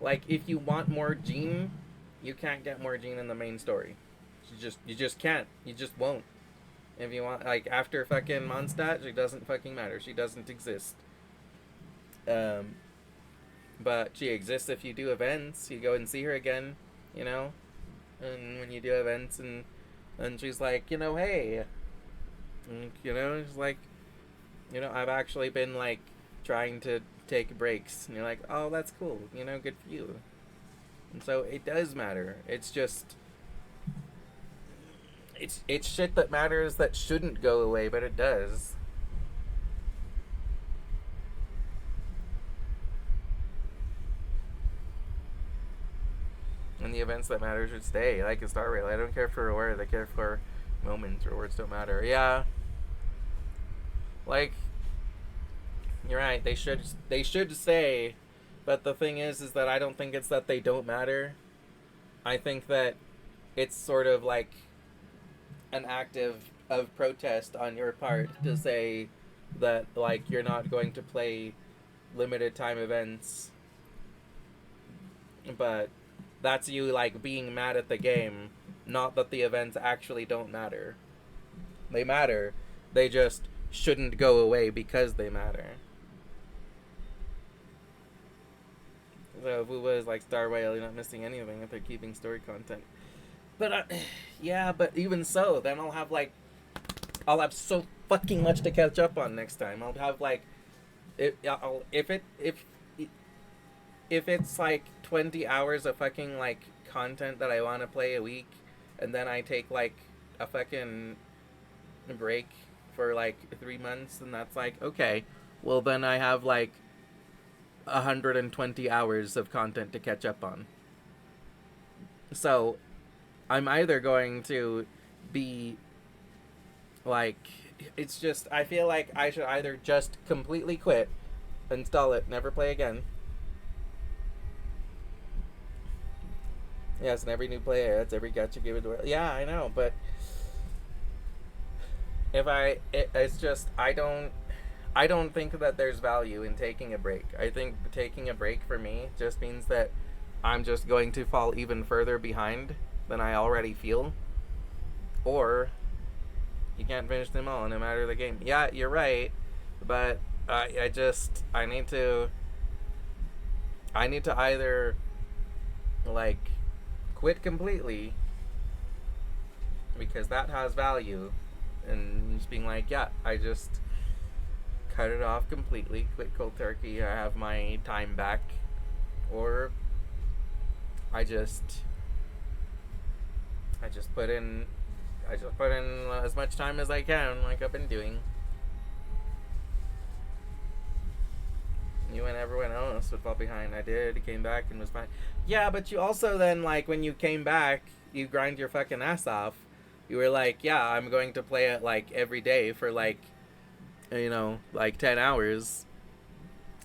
if you want more Jean, you can't get more Jean in the main story. You just can't. You just won't. If you want, like, after fucking Mondstadt, she doesn't fucking matter. She doesn't exist. But she exists if you do events. You go and see her again, you know? And when you do events and she's like, hey. And, she's like, I've actually been, like, trying to take breaks. And you're like, oh, that's cool. Good for you. And so it does matter. It's just... It's shit that matters that shouldn't go away, but it does. And the events that matter should stay, like a Star Rail. I don't care for words, I care for moments, or words don't matter. Yeah. Like, you're right, they should stay, but the thing is that I don't think it's that they don't matter. I think that it's sort of like an act of protest on your part to say that, like, you're not going to play limited time events, but that's you, like, being mad at the game, not that the events actually don't matter. They matter, they just shouldn't go away because they matter. So Wuba is like Star Whale, you're not missing anything if they're keeping story content. But, yeah, but even so, then I'll have so fucking much to catch up on next time. I'll have, like, if it's, like, 20 hours of fucking, like, content that I want to play a week, and then I take, like, a fucking break for, like, 3 months, and that's, like, okay, well, then I have, like, 120 hours of content to catch up on. So I'm either going to be, like, it's just, I feel like I should either just completely quit, install it, never play again. Yes, and every new player, it's every gacha give it away. Yeah, I know, but it's just, I don't think that there's value in taking a break. I think taking a break for me just means that I'm just going to fall even further behind than I already feel. Or you can't finish them all no matter the game. Yeah, you're right, but I need to either, like, quit completely because that has value, and just being like, yeah, I just cut it off completely, quit cold turkey, I have my time back, or I just put in as much time as I can, like I've been doing. You and everyone else would fall behind. I did, came back and was fine. Yeah, but you also then, like, when you came back, you grind your fucking ass off. You were like, yeah, I'm going to play it, like, every day for, like, like 10 hours.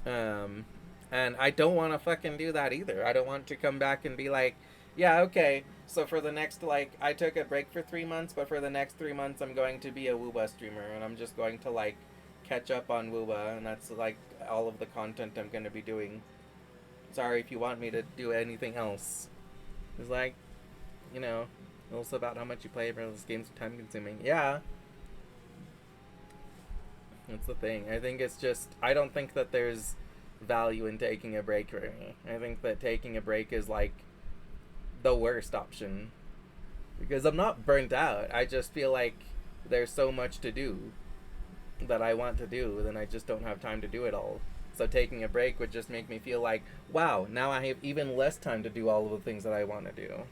And I don't want to fucking do that either. I don't want to come back and be like, yeah, okay, so for the next, like, I took a break for 3 months, but for the next 3 months I'm going to be a Wooba streamer, and I'm just going to, like, catch up on Wooba, and that's, like, all of the content I'm going to be doing. Sorry if you want me to do anything else. It's like, also about how much you play, but this game's time consuming. Yeah. That's the thing. I think it's just, I don't think that there's value in taking a break for me. I think that taking a break is, like, the worst option. Because I'm not burnt out. I just feel like there's so much to do that I want to do, then I just don't have time to do it all. So taking a break would just make me feel like, wow, now I have even less time to do all of the things that I want to do.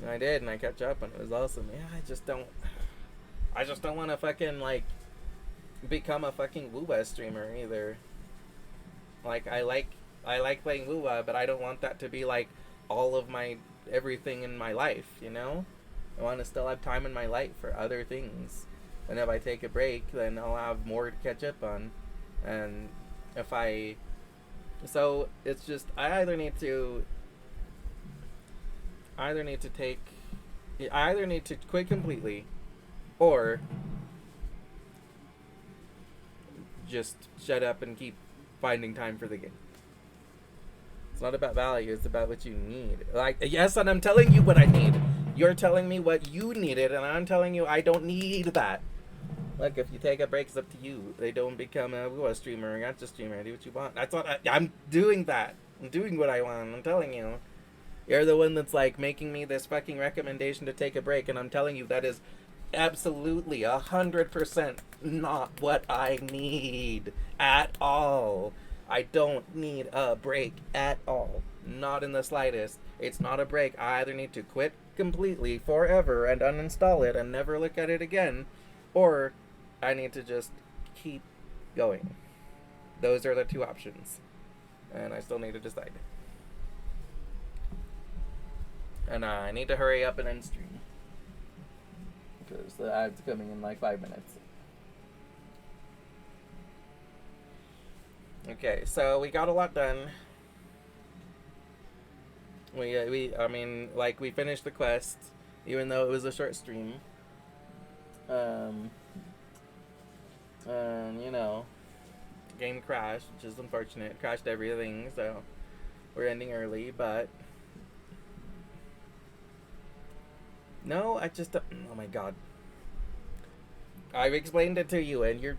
And I did, and I catch up, and it was awesome. Yeah, I just don't want to fucking, like, become a fucking Woowa streamer either. Like, I like playing Woowa, but I don't want that to be, like, all of my everything in my life, I want to still have time in my life for other things. And if I take a break, then I'll have more to catch up on. And if I... So, it's just, I either need to quit completely, or just shut up and keep finding time for the game. It's not about value, it's about what you need. Like, yes, and I'm telling you what I need. You're telling me what you needed, and I'm telling you I don't need that. Look, if you take a break, it's up to you. They don't become a streamer, or not just streamer. Do what you want. That's what I'm doing that. I'm doing what I want. I'm telling you. You're the one that's like making me this fucking recommendation to take a break, and I'm telling you that is absolutely 100% not what I need at all. I don't need a break at all. Not in the slightest. It's not a break. I either need to quit completely forever and uninstall it and never look at it again, or I need to just keep going. Those are the two options. And I still need to decide. And I need to hurry up and end stream, because the ad's coming in like 5 minutes. Okay, so we got a lot done. We finished the quest, even though it was a short stream. Game crashed, which is unfortunate. It crashed everything, so we're ending early, but... No, I just... Oh my god. I've explained it to you, and you're...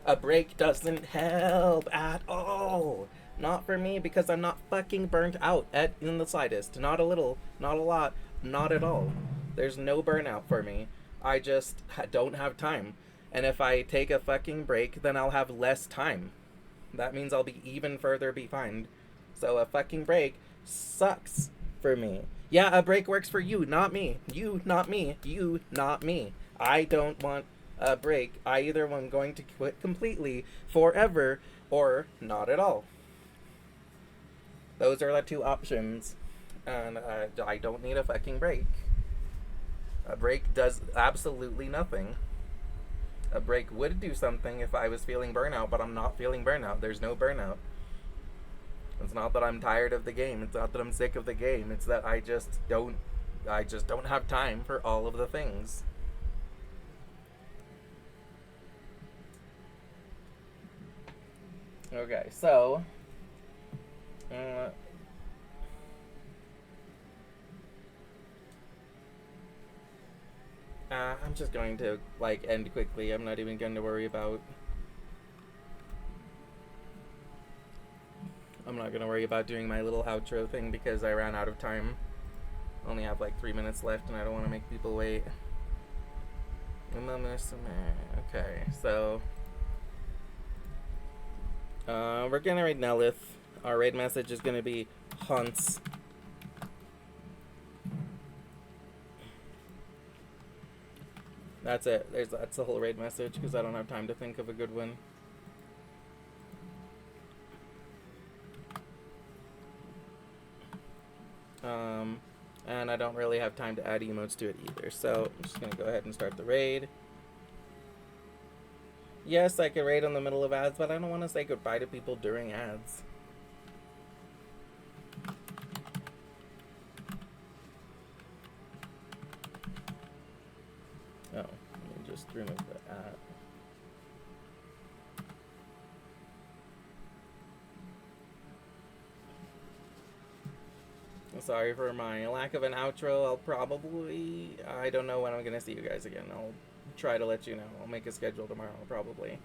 A break doesn't help at all. Not for me, because I'm not fucking burnt out in the slightest. Not a little, not a lot, not at all. There's no burnout for me. I just don't have time. And if I take a fucking break, then I'll have less time. That means I'll be even further behind. So a fucking break sucks for me. Yeah, a break works for you, not me. You, not me. You, not me. I don't want a break. I either am going to quit completely, forever, or not at all. Those are the two options. And I don't need a fucking break. A break does absolutely nothing. A break would do something if I was feeling burnout, but I'm not feeling burnout. There's no burnout. It's not that I'm tired of the game. It's not that I'm sick of the game. It's that I just don't have time for all of the things. Okay, so I'm just going to end quickly. I'm not even going to worry about... I'm not going to worry about doing my little outro thing because I ran out of time. I only have 3 minutes left and I don't want to make people wait. Okay, so... we're going to raid Nelith. Our raid message is going to be Haunts. That's it. That's the whole raid message because I don't have time to think of a good one. And I don't really have time to add emotes to it either. So I'm just going to go ahead and start the raid. Yes, I could raid in the middle of ads, but I don't want to say goodbye to people during ads. Oh, let me just remove the ad. Sorry for my lack of an outro. I don't know when I'm going to see you guys again. I'll try to let you know. I'll make a schedule tomorrow, probably.